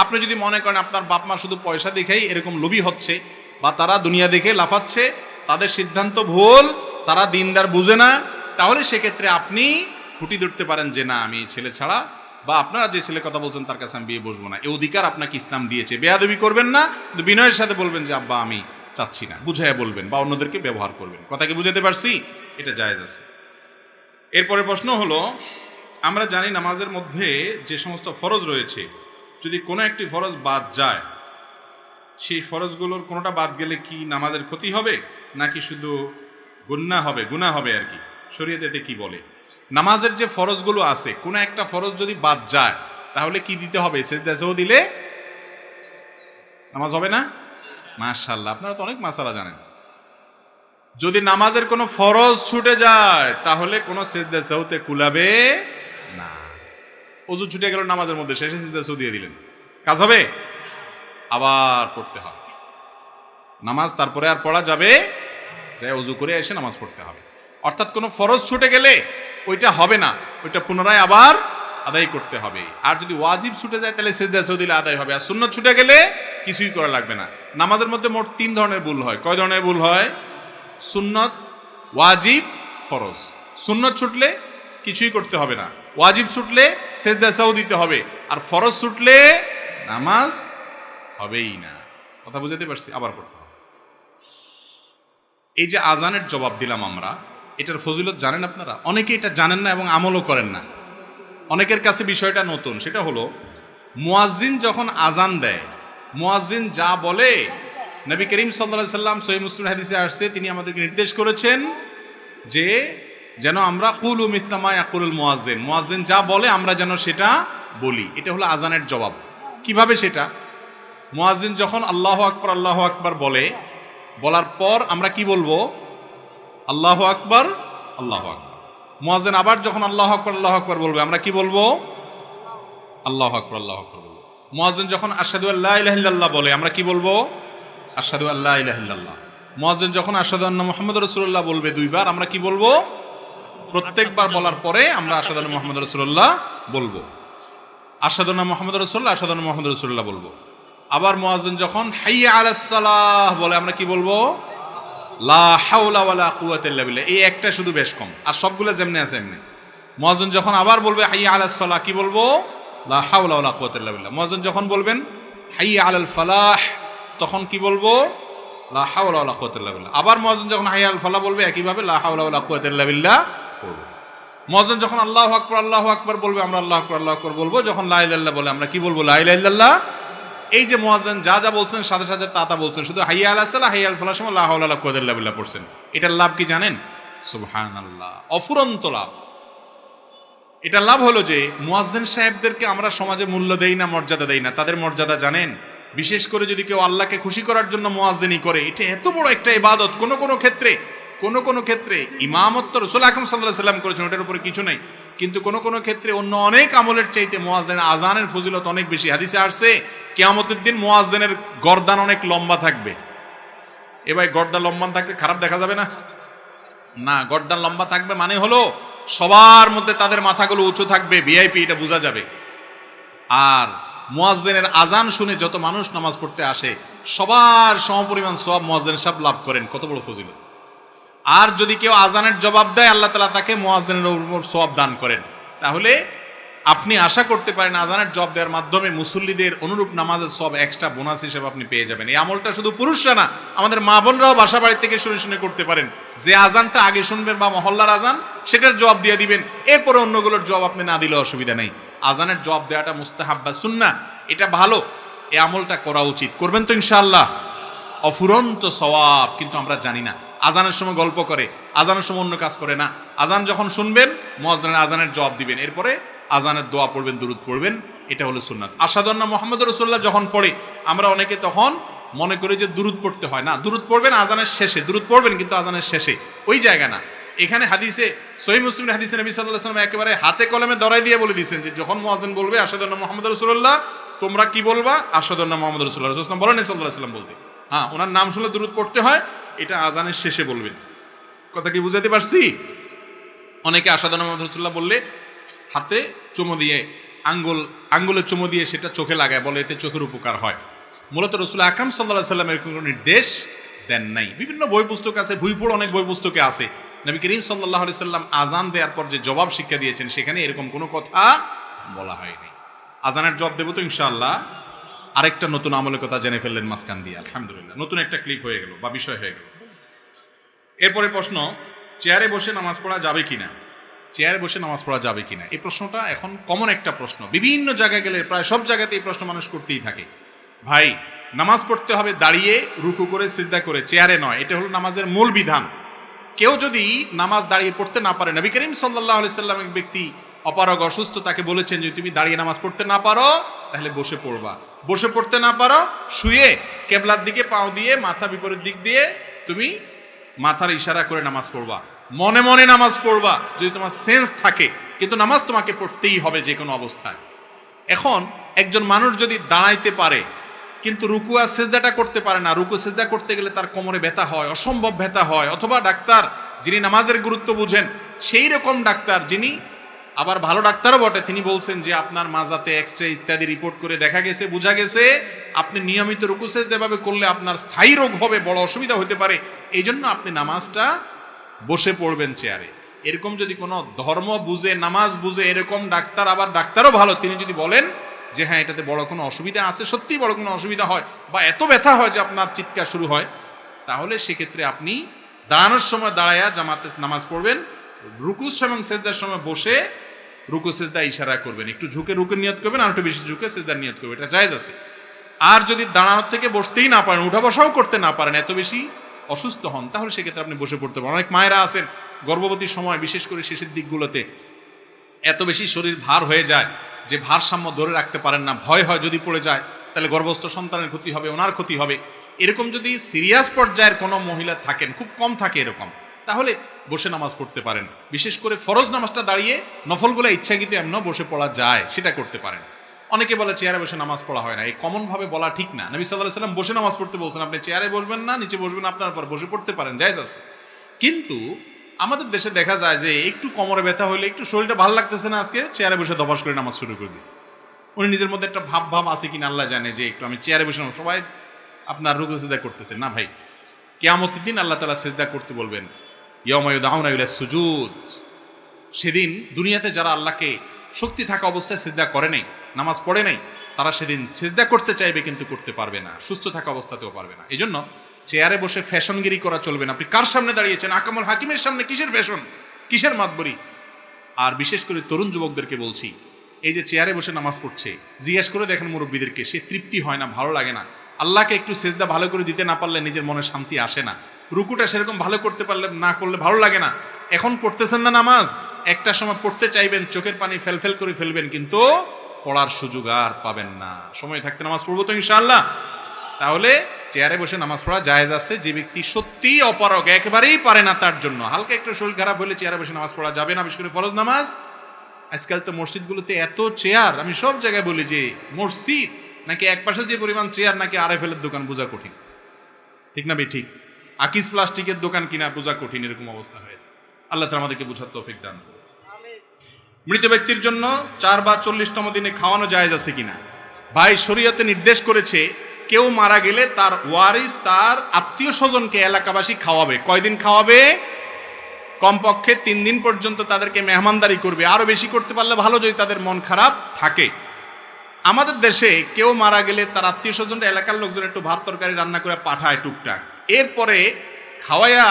আপনি যদি মনে করেন আপনার বাপ মা শুধু পয়সা দেখেই এরকম লোভী হচ্ছে, বা তারা দুনিয়া দেখে লাফাচ্ছে, তাদের সিদ্ধান্ত ভুল, তারা দিনদার বুঝে না, তাহলে সেক্ষেত্রে আপনি খুঁটি ধরতে পারেন যে না, আমি ছেলে ছাড়া, বা আপনারা যে ছেলে কথা বলছেন তার কাছে আমি বিয়ে বসবো না। এই অধিকার আপনাকে ইসলাম দিয়েছে। বেয়াদবি করবেন না, কিন্তু বিনয়ের সাথে বলবেন যে আব্বা আমি চাচ্ছি না, বুঝাইয়া বলবেন, বা অন্যদেরকে ব্যবহার করবেন। কথাকে বুঝাতে পারছি? এটা জায়েজ আছে। এরপরে প্রশ্ন হলো, আমরা জানি নামাজের মধ্যে যে সমস্ত ফরজ রয়েছে, যদি কোনো একটি ফরজ বাদ যায়, সেই ফরজগুলোর কোনোটা বাদ গেলে কি নামাজের ক্ষতি হবে, নাকি শুধু গুনাহ হবে আর কি? শরীয়তে এতে কি বলে? নামাজের যে ফরজগুলো আছে, কোনো একটা ফরজ যদি বাদ যায় তাহলে কি দিতে হবে? সেজদা সেও দিলে নামাজ হবে না? মাশাআল্লাহ, আপনারা তো অনেক মাসালা জানেন। যদি নামাজের কোনো ফরজ ছুটে যায় তাহলে কোনো সেজদা সেওতে কুলাবে না। অজু ছুটে গেল নামাজের মধ্যে, শেষে সিজদা সৌ দিয়ে দিলেন, কাজ হবে? আবার পড়তে হবে নামাজ, তারপরে আর পড়া যাবে, যাই অজু করে এসে নামাজ পড়তে হবে। অর্থাৎ কোনো ফরজ ছুটে গেলে ওইটা হবে না, ওইটা পুনরায় আবার আদায় করতে হবে। আর যদি ওয়াজিব ছুটে যায় তাহলে সিজদা সৌ দিলে আদায় হবে। আর সুন্নত ছুটে গেলে কিছুই করা লাগবে না। নামাজের মধ্যে মোট 3 ধরনের ভুল হয়। কয় ধরনের ভুল হয়? সুন্নত, ওয়াজিব, ফরজ। সুন্নত ছুটলে কিছুই করতে হবে না, ওয়াজিব ছুটলে সিজদা সৌ দিতে হবে, আর ফরজ ছুটলে নামাজ হবেই না। কথা বুঝাতে পারছি? আবার করতে হবে। এই যে আজানের জবাব দিলাম আমরা, এটার ফজিলত জানেন আপনারা? অনেকে এটা জানেন না এবং আমলও করেন না। অনেকের কাছে বিষয়টা নতুন। সেটা হলো, মুয়াজ্জিন যখন আজান দেয়, মুয়াজ্জিন যা বলে, নবী করিম সাল্লাল্লাহু আলাইহি সাল্লাম সহিহ মুসলিম হাদিসে আসছে, তিনি আমাদেরকে নির্দেশ করেছেন যে যেন আমরা কুলু মিসলা মা ইয়াকুলুল মুয়াজ্জিন, মুয়াজ্জিন যা বলে আমরা যেন সেটা বলি। এটা হলো আজানের জবাব। কিভাবে সেটা? মুয়াজ্জিন যখন আল্লাহু আকবার বলে, বলার পর আমরা কি বলবো? আল্লাহু আকবার, আল্লাহু আকবার। মুয়াজ্জিন আবার যখন আল্লাহু আকবার বলবে, আমরা কি বলবো? আল্লাহু আকবার, আল্লাহু আকবার বলবো। মুয়াজ্জিন যখন আশহাদু আল্লা ইলাহা ইল্লাল্লাহ বলে, আমরা কি বলবো? আশহাদু আল্লা ইলাহা ইল্লাল্লাহ। মুয়াজ্জিন যখন আশহাদু আন্না মুহাম্মাদুর রাসূলুল্লাহ বলবে 2 বার, আমরা কি বলবো? প্রত্যেকবার বলার পরে আমরা আশহাদু আন্না মুহাম্মাদুর রাসূলুল্লাহ বলবো। আশহাদু আন্না মুহাম্মাদুর রাসূলুল্লাহ, আশহাদু আন্না মুহাম্মাদুর রাসূলুল্লাহ বলবো। আবার মুয়াজ্জিন যখন হাইয়া আলাস সালাহ বলে, আমরা কি বলবো? লা হাওলা ওয়ালা কুওয়াতা ইল্লা বিল্লাহ। এই একটা শুধু বেশ কম, আর সবগুলো যেমনি আছে এমনি। মুয়াজ্জিন যখন আবার বলবে হাইয়া আলাস সালাহ, কি বলবো? লা হাওলা ওয়ালা কুওয়াতা ইল্লা বিল্লাহ। মুয়াজ্জিন যখন বলবেন হাইয়া আলাল ফালাহ, তখন কি বলবো? লা হাওলা ওয়ালা কুওয়াতা ইল্লা বিল্লাহ। আবার মুয়াজ্জিন যখন হাইয়া আল ফালাহ বলবে, একইভাবে লা হাওলা ওয়ালা কুওয়াতা ইল্লা বিল্লাহ বলবো। মুয়াজ্জিন যখন আল্লাহু আকবার বলবে, আমরা আল্লাহু আকবার বলবো। যখন লা ইলাহা ইল্লাল্লাহ বলে, আমরা কি বলবো? লা ইলাহা ইল্লাল্লাহ। এই যে মুয়াজ্জিন যা যা বলছেন সাথে সাথে তা বলছেন, শুধু হাইয়া আলাস সালাহ, হাইয়া আল ফালাহ সময় লা হাওলা ওয়ালা কুওয়াতা ইল্লা বিল্লাহ পড়ছেন। এটার লাভ কি জানেন? সুবহানাল্লাহ, অফুরন্ত লাভ। এটার লাভ হলো যে মুয়াজ্জিন সাহেবদেরকে আমরা সমাজে মূল্য দেই না, মর্যাদা দেই না। তাদের মর্যাদা জানেন? বিশেষ করে যদি কেউ আল্লাহকে খুশি করার জন্য মুয়াজ্জিনি করে, এটা এত বড় একটা ইবাদত। কোন কোন ক্ষেত্রে ইমামত্ব রাসূল আকরাম সাল্লাল্লাহু আলাইহি ওয়াসাল্লাম করেছেন, ওটার উপরে কিছু নাই। কিন্তু কোন ক্ষেত্রে অন্য অনেক আমলের চাইতে মুয়াজ্জিনের আজানের ফজিলত অনেক বেশি। হাদিসে আসছে কিয়ামতের দিন মুয়াজ্জিনের গর্দান অনেক লম্বা থাকবে। এবার গর্দান লম্বা থাকতে খারাপ দেখা যাবে না? না, গর্দান লম্বা থাকবে মানে হলো সবার মধ্যে তাদের মাথাগুলো উঁচু থাকবে, ভিআইপি, এটা বোঝা যাবে। আর মুয়াজ্জিনের আজান শুনে যত মানুষ নামাজ পড়তে আসে, সবার সমপরিমাণ সওয়াব মুয়াজ্জিন সাহেব লাভ করেন। কত বড় ফজিলত! আর যদি কেউ আজানের জবাব দেয়, আল্লাহ তাআলা তাকে মুয়াজ্জিনের উপর সওয়াব দান করেন। তাহলে আপনি আশা করতে পারেন আজানের জবাব দেওয়ার মাধ্যমে মুসল্লিদের অনুরূপ নামাজের সওয়াব এক্সট্রা বোনাস হিসেবে আপনি পেয়ে যাবেন। এই আমলটা শুধু পুরুষরা না, আমাদের মা বোনরাও বাসা বাড়ি থেকে শুনে করতে পারেন। যে আজানটা আগে শুনবেন বা মহল্লার আজান, সেটার জবাব দিয়ে দিবেন। এরপরে অন্যগুলোর জবাব আপনি না দিলে অসুবিধা নেই। আজানের জবাব দেওয়াটা মুস্তাহাব বা সুন্নাহ, এটা ভালো। এই আমলটা করা উচিত। করবেন তো ইনশাআল্লাহ? অফুরন্ত সওয়াব। কিন্তু আমরা জানি না। আজানের সময় গল্প করে, আজানের সময় অন্য কাজ করে না। আজান যখন শুনবেন, মুয়াজ্জিনের আজানের জবাব দিবেন, এরপরে আজানের দোয়া পড়বেন, দুরূদ পড়বেন। এটা হলো সুন্নাত। আশহাদু আন্না মুহাম্মাদুর রাসূলুল্লাহ যখন পড়ে, আমরা অনেকে তখন মনে করি যে দুরূদ পড়তে হয় না। দুরূদ পড়বেন আজানের শেষে, দুরূদ পড়বেন কিন্তু আজানের শেষে, ওই জায়গা না। এখানে হাদিসে, সহিহ মুসলিমের হাদিসে নবী সাল্লাল্লাহু আলাইহি ওয়াসাল্লাম একেবারে হাতে কলমে ধরাই দিয়ে বলে দিয়েছেন যে যখন মুয়াজ্জিন বলবে আশহাদু আন্না মুহাম্মাদুর রাসূলুল্লাহ, তোমরা কি বলবা? আশহাদু আন্না মুহাম্মাদুর রাসূলুল্লাহ। রাসূলুল্লাহ বলেন সাল্লাল্লাহু আলাইহি ওয়াসাল্লাম বলতে, হ্যাঁ, ওনার নাম শুনলে দুরূদ পড়তে হয়। এটা আজানের শেষে বলবেন। কথা কি বুঝাতে পারছি? অনেকে আশহাদু আন্না মুহাম্মাদুর রাসূলুল্লাহ বললে হাতে চুমু দিয়ে, আঙ্গুলে চুমু দিয়ে সেটা চোখে লাগায়, বলে এতে চোখের উপকার হয়। মূলত রাসূল আকরাম সাল্লাল্লাহু আলাইহি ওয়াসাল্লাম এর কোনো নির্দেশ দেন নাই। বিভিন্ন বই পুস্তক আছে, ভুইপুড় অনেক বই পুস্তকে আছে। নবী করিম সাল্লাল্লাহু আলাইহি ওয়াসাল্লাম আজান দেওয়ার পর যে জবাব শিক্ষা দিয়েছেন, সেখানে এরকম কোনো কথা বলা হয়নি। আজানের জবাব দেবো তো ইনশাআল্লাহ। আরেকটা নতুন আমলের কথা জেনে ফেললেন মাঝখান দিয়ে, আলহামদুলিল্লাহ। নতুন একটা ক্লিপ হয়ে গেল বা বিষয় হয়ে গেল। এরপরে প্রশ্ন, চেয়ারে বসে নামাজ পড়া যাবে কিনা? চেয়ারে বসে নামাজ পড়া যাবে কিনা, এই প্রশ্নটা এখন কমন একটা প্রশ্ন। বিভিন্ন জায়গায় গেলে প্রায় সব জায়গাতে এই প্রশ্ন মানুষ করতেই থাকে। ভাই, নামাজ পড়তে হবে দাঁড়িয়ে, রুকু করে, সিজদা করে, চেয়ারে নয়। এটা হলো নামাজের মূল বিধান। কেউ যদি নামাজ দাঁড়িয়ে পড়তে না পারে, নবী করিম সাল্লাল্লাহু আলাইহি ওয়াসাল্লাম এক ব্যক্তি অপারগ অসুস্থ, তাকে বলেছেন যে তুমি দাঁড়িয়ে নামাজ পড়তে না পারো তাহলে বসে পড়বা। বসে পড়তে না পারো, শুয়ে কেবলার দিকে পাও দিয়ে, মাথা বিপরীত দিক দিয়ে তুমি মাথার ইশারা করে নামাজ পড়বা। মনে মনে নামাজ পড়বা যদি তোমার সেন্স থাকে। কিন্তু নামাজ তোমাকে পড়তেই হবে যে কোনো অবস্থায়। এখন একজন মানুষ যদি দাঁড়াইতে পারে কিন্তু রুকু আর সেজদাটা করতে পারে না, রুকু সেজদা করতে গেলে তার কোমরে ব্যথা হয়, অসম্ভব ব্যথা হয়, অথবা ডাক্তার যিনি নামাজের গুরুত্ব বুঝেন সেই রকম ডাক্তার, যিনি আবার ভালো ডাক্তারও বটে, তিনি বলছেন যে আপনার মাজাতে এক্সরে ইত্যাদি রিপোর্ট করে দেখা গেছে, বোঝা গেছে আপনি নিয়মিত রুকু সেজদা এভাবে করলে আপনার স্থায়ী রোগ হবে, বড় অসুবিধা হতে পারে, এই জন্য আপনি নামাজটা বসে পড়বেন চেয়ারে। এরকম যদি কোনো ধর্ম বুঝে, নামাজ বুঝে এরকম ডাক্তার, আবার ডাক্তারও ভালো, তিনি যদি বলেন যে হ্যাঁ এটাতে বড় কোনো অসুবিধা আছে, সত্যিই বড় কোনো অসুবিধা হয় বা এত ব্যথা হয় যে আপনার চিৎকার শুরু হয়, তাহলে সেক্ষেত্রে আপনি দাঁড়ানোর সময় দাঁড়ায়া জামাতে নামাজ পড়বেন, রুকু এবং সেজদার সময় বসে রুকু সেজদা ইশারা করবেন, একটু ঝুঁকে রুকুর নিয়ত করবেন আর একটু বেশি ঝুঁকে সেজদার নিয়ত করবেন, এটা জায়েজ আছে। আর যদি দাঁড়ানোর থেকে বসতেই না পারেন, উঠা বসাও করতে না পারেন, এত বেশি অসুস্থ হন, তাহলে সেক্ষেত্রে আপনি বসে পড়তে পারেন। অনেক মায়েরা আছেন গর্ভবতীর সময়, বিশেষ করে শেষের দিকগুলোতে এত বেশি শরীর ভার হয়ে যায় যে ভারসাম্য ধরে রাখতে পারেন না, ভয় হয় যদি পড়ে যায় তাহলে গর্ভস্থ সন্তানের ক্ষতি হবে, ওনার ক্ষতি হবে। এরকম যদি সিরিয়াস পর্যায়ের কোনো মহিলা থাকেন, খুব কম থাকে এরকম, তাহলে বসে নামাজ পড়তে পারেন। বিশেষ করে ফরজ নামাজটা দাঁড়িয়ে, নফলগুলো ইচ্ছাকৃত এমনও বসে পড়া যায়, সেটা করতে পারেন। অনেকে বলে চেয়ারে বসে নামাজ পড়া হয় না, এই কমনভাবে বলা ঠিক না। নবী সাল্লাল্লাহু আলাইহি ওয়াসাল্লাম বসে নামাজ পড়তে বলছেন, আপনি চেয়ারে বসবেন না, নিচে বসবেন, আপনার পর বসে পড়তে পারেন, জায়েজ আছে। কিন্তু আমাদের দেশে দেখা যায় যে একটু কোমরে ব্যথা হলে, একটু শরীরটা ভালো লাগতেছে না আজকে, চেয়ারে বসে ধপাস করে নামাজ শুরু করে দিস। উনি নিজের মধ্যে একটা ভাব আছে কিনা আল্লাহ জানে, যে একটু আমি চেয়ারে বসে, সবাই আপনার রুকু সিজদা করতেছে না ভাই। কিয়ামতের দিন আল্লাহ তাআলা সিজদা করতে বলবেন, ইয়াউমা ইউদআউনা ইলাস সুজুদ। সেদিন দুনিয়াতে যারা আল্লাহকে শক্তি থাকা অবস্থায় সিজদা করে নাই, নামাজ পড়ে নাই, তারা সেদিন সিজদা করতে চাইবে কিন্তু করতে পারবে না, সুস্থ থাকা অবস্থাতেও পারবে না। এই জন্য চেয়ারে বসে ফ্যাশনগিরি করা চলবে না। আপনি কার সামনে দাঁড়িয়েছেন? আকামুল হাকিমের সামনে, কিসের ফ্যাশন, কিসের মাতবরি? আর বিশেষ করে তরুণ যুবকদেরকে বলছি, এই যে চেয়ারে বসে নামাজ পড়ছে, জিজ্ঞেস করে দেখেন মুরব্বীদেরকে, সে তৃপ্তি হয় না, ভালো লাগে না। আল্লাহকে একটু সেজদা ভালো করে দিতে না পারলে নিজের মনে শান্তি আসে না, রুকুটা সেরকম ভালো করতে পারলে না করলে ভালো লাগে না। এখন পড়তেছেন না নামাজ, একটা সময় পড়তে চাইবেন, চোখের পানি ফেলফেল করে ফেলবেন, কিন্তু পড়ার সুযোগ আর পাবেন না। সময় থাকতে নামাজ পড়বো তো ইনশাআল্লাহ। তাহলে চেয়ারে বসে নামাজ পড়া জায়েজ আছে। যে ব্যক্তি সত্যিই অপারগ, একেবারেই পারে না, তার জন্য হালকা একটু শরীর খারাপ হলে চেয়ারে বসে নামাজ পড়া যাবে না, বিশেষ করে ফরজ নামাজ। আজকাল তো মসজিদগুলোতে এত চেয়ার, আমি সব জায়গায় বলি যে মসজিদ নাকি এক পাশে যে পরিমাণ চেয়ার, নাকি আরএফএলের দোকান, বোঝা কঠিন, ঠিক না? ঠিক আকিস প্লাস্টিকের দোকান কিনা বোঝা কঠিন, এরকম অবস্থা হয়েছে। আল্লাহ তাআলা আমাদেরকে বোঝার তৌফিক দান করুন। মৃত ব্যক্তির জন্য 4 বা 40তম দিনে খাওয়ানো জায়েজ আছে কিনা? ভাই, শরীয়তে নির্দেশ করেছে কেউ মারা গেলে তার ওয়ারিস, তার আত্মীয় স্বজনকে এলাকাবাসী খাওয়াবে। কয়দিন খাওয়াবে? কমপক্ষে 3 দিন পর্যন্ত তাদেরকে মেহমানদারি করবে, আরো বেশি করতে পারলে ভালো, যদি তাদের মন খারাপ থাকে। আমাদের দেশে কেউ মারা গেলে তার আত্মীয় স্বজনরা, এলাকার লোকজন একটু ভাত তরকারি রান্না করে পাঠায় টুকটাক, এরপরে খাওয়ায়া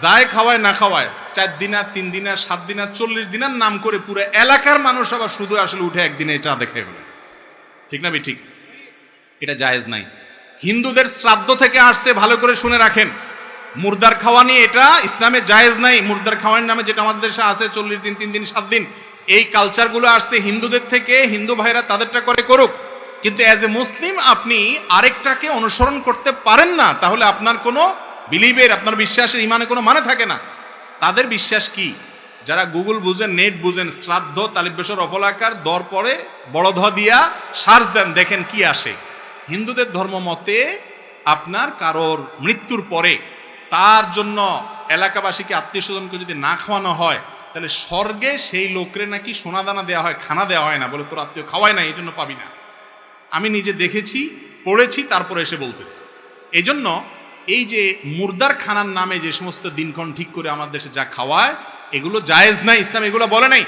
যায়, খাওয়ায় না খাওয়ায় 4 দিনা, 3 দিনা, 7 দিনা, 40 দিনের নাম করে পুরো এলাকার মানুষ আবার শুধু আসলে উঠে একদিনে এটা দেখে ফেলে, ঠিক না? ঠিক, এটা জায়েজ নাই। হিন্দুদের শ্রাদ্ধ থেকে আসছে, ভালো করে শুনে রাখেন, মুর্দার খাওয়া নিয়ে এটা ইসলামে জায়েজ নাই। মুর্দার খাওয়ার নামে যেটা আমাদের দেশে আছে 40 দিন, 3 দিন, 7 দিন, এই কালচারগুলো আসছে হিন্দুদের থেকে। হিন্দু ভাইরা তাদেরটা করে করুক, কিন্তু অ্যাজ এ মুসলিম আপনি আরেকটাকে অনুসরণ করতে পারেন না, তাহলে আপনার কোনো বিলিভের, আপনার বিশ্বাসের, ইমানে কোনো মানে থাকে না। তাদের বিশ্বাস কি? যারা গুগল বুঝেন, নেট বুঝেন, শ্রাদ্ধ তালিবেশ্বর অফলাকার দর পরে বড় ধ দিয়া সার্চ দেন, দেখেন কি আসে। হিন্দুদের ধর্ম মতে আপনার কারোর মৃত্যুর পরে তার জন্য এলাকাবাসীকে, আত্মীয় স্বজনকে যদি না খাওয়ানো হয়, তাহলে স্বর্গে সেই লোকরে নাকি সোনা দানা দেওয়া হয়, খানা দেওয়া হয় না, বলে তোর আত্মীয় খাওয়ায় না, এই জন্য পাবি না। আমি নিজে দেখেছি, পড়েছি, তারপরে এসে বলতেছি। এই জন্য এই যে মুর্দার খানার নামে যে সমস্ত দিনক্ষণ ঠিক করে আমার দেশে যা খাওয়ায়, এগুলো জায়েজ নাই, ইসলাম এগুলো বলে নাই।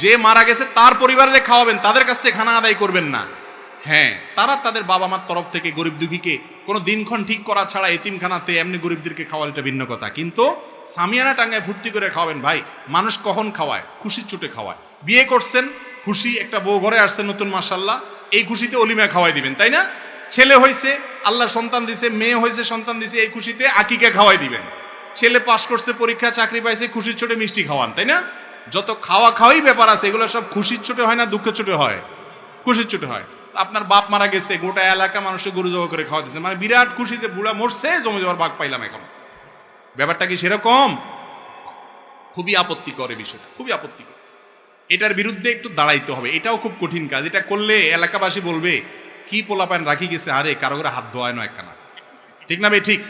যে মারা গেছে তার পরিবারে খাওয়াবেন, তাদের কাছ থেকে খানা আদায় করবেন না। হ্যাঁ, তারা তাদের বাবা মার তরফ থেকে গরিব দুঃখীকে কোনো দিনক্ষণ ঠিক করা ছাড়া এতিমখানাতে এমনি গরিবদেরকে খাওয়ার, এটা ভিন্ন কথা। কিন্তু সামিয়ানা টাঙ্গায় ফুর্তি করে খাওয়াবেন। ভাই, মানুষ কখন খাওয়ায়? খুশির চোটে খাওয়ায়। বিয়ে করছেন, খুশি, একটা বউ ঘরে আসছে নতুন, মাশাআল্লাহ, এই খুশিতে অলিমা খাওয়াই দিবেন, তাই না? ছেলে হয়েছে, আল্লাহর সন্তান দিছে, মেয়ে হয়েছে, সন্তান দিছে, এই খুশিতে আকিকা খাওয়াই দিবেন। ছেলে পাশ করছে, পরীক্ষা, চাকরি পাইছে, খুশির চোটে মিষ্টি খাওয়ান, তাই না? যত খাওয়া খাওয়াই ব্যাপার আছে, এগুলো সব খুশির চোটে হয় না দুঃখের চোটে হয়? খুশির চোটে হয়। আপনার বাপ মারা গেছে, গোটা এলাকা মানুষের গরু জবাই করে খাওয়া দিচ্ছে, মানে বিরাট খুশি যে বুড়া মরছে, জমি জমার ভাগ পাইলাম। এখন ব্যাপারটা কি সেরকম? খুবই আপত্তিকর এই বিষয়টা, খুবই আপত্তিকর। এটার বিরুদ্ধে একটু দাঁড়াইতে হবে। এটাও খুব কঠিন কাজ। এটা করলে এলাকাবাসী বলবে কি পোলাপান রাখি গেছে, আরে কারো করে হাত ধোয়ায় না একখানা, ঠিক না ভাই? ঠিক।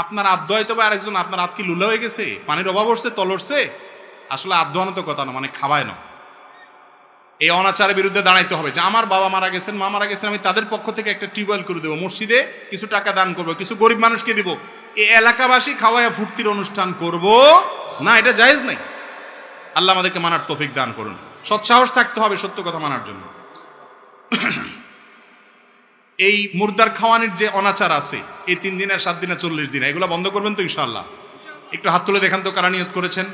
আপনার হাত ধোয়াইতে হবে আরেকজন, আপনার হাত কি লুলা হয়ে গেছে, পানির অভাব হচ্ছে, তল উঠছে? আসলে হাত ধোয়ানো তো কথা না, মানে খাওয়ায় না। এই অনাচারের বিরুদ্ধে দাঁড়াইতে হবে যে আমার বাবা মারা গেছেন, মা মারা গেছেন, আমি তাদের পক্ষ থেকে একটা টিউবওয়েল করে দেবো, মসজিদে কিছু টাকা দান করবো, কিছু গরিব মানুষকে দিব। এই এলাকাবাসী খাওয়ায় ফুর্তির অনুষ্ঠান করব না, এটা জায়েজ নেই। আল্লাহ আমাদেরকে মানার তৌফিক দান করুন। সৎসাহস থাকতে হবে সত্য কথা মানার জন্য। এই মুর্দার খাওয়ানির যে অনাচার আছে, এই 3 দিন আর 7 দিন আর 40 দিন, এগুলো বন্ধ করবেন তো ইনশাআল্লাহ? একটু হাত তুলে দেখান তো কারা নিয়ত করেছেন।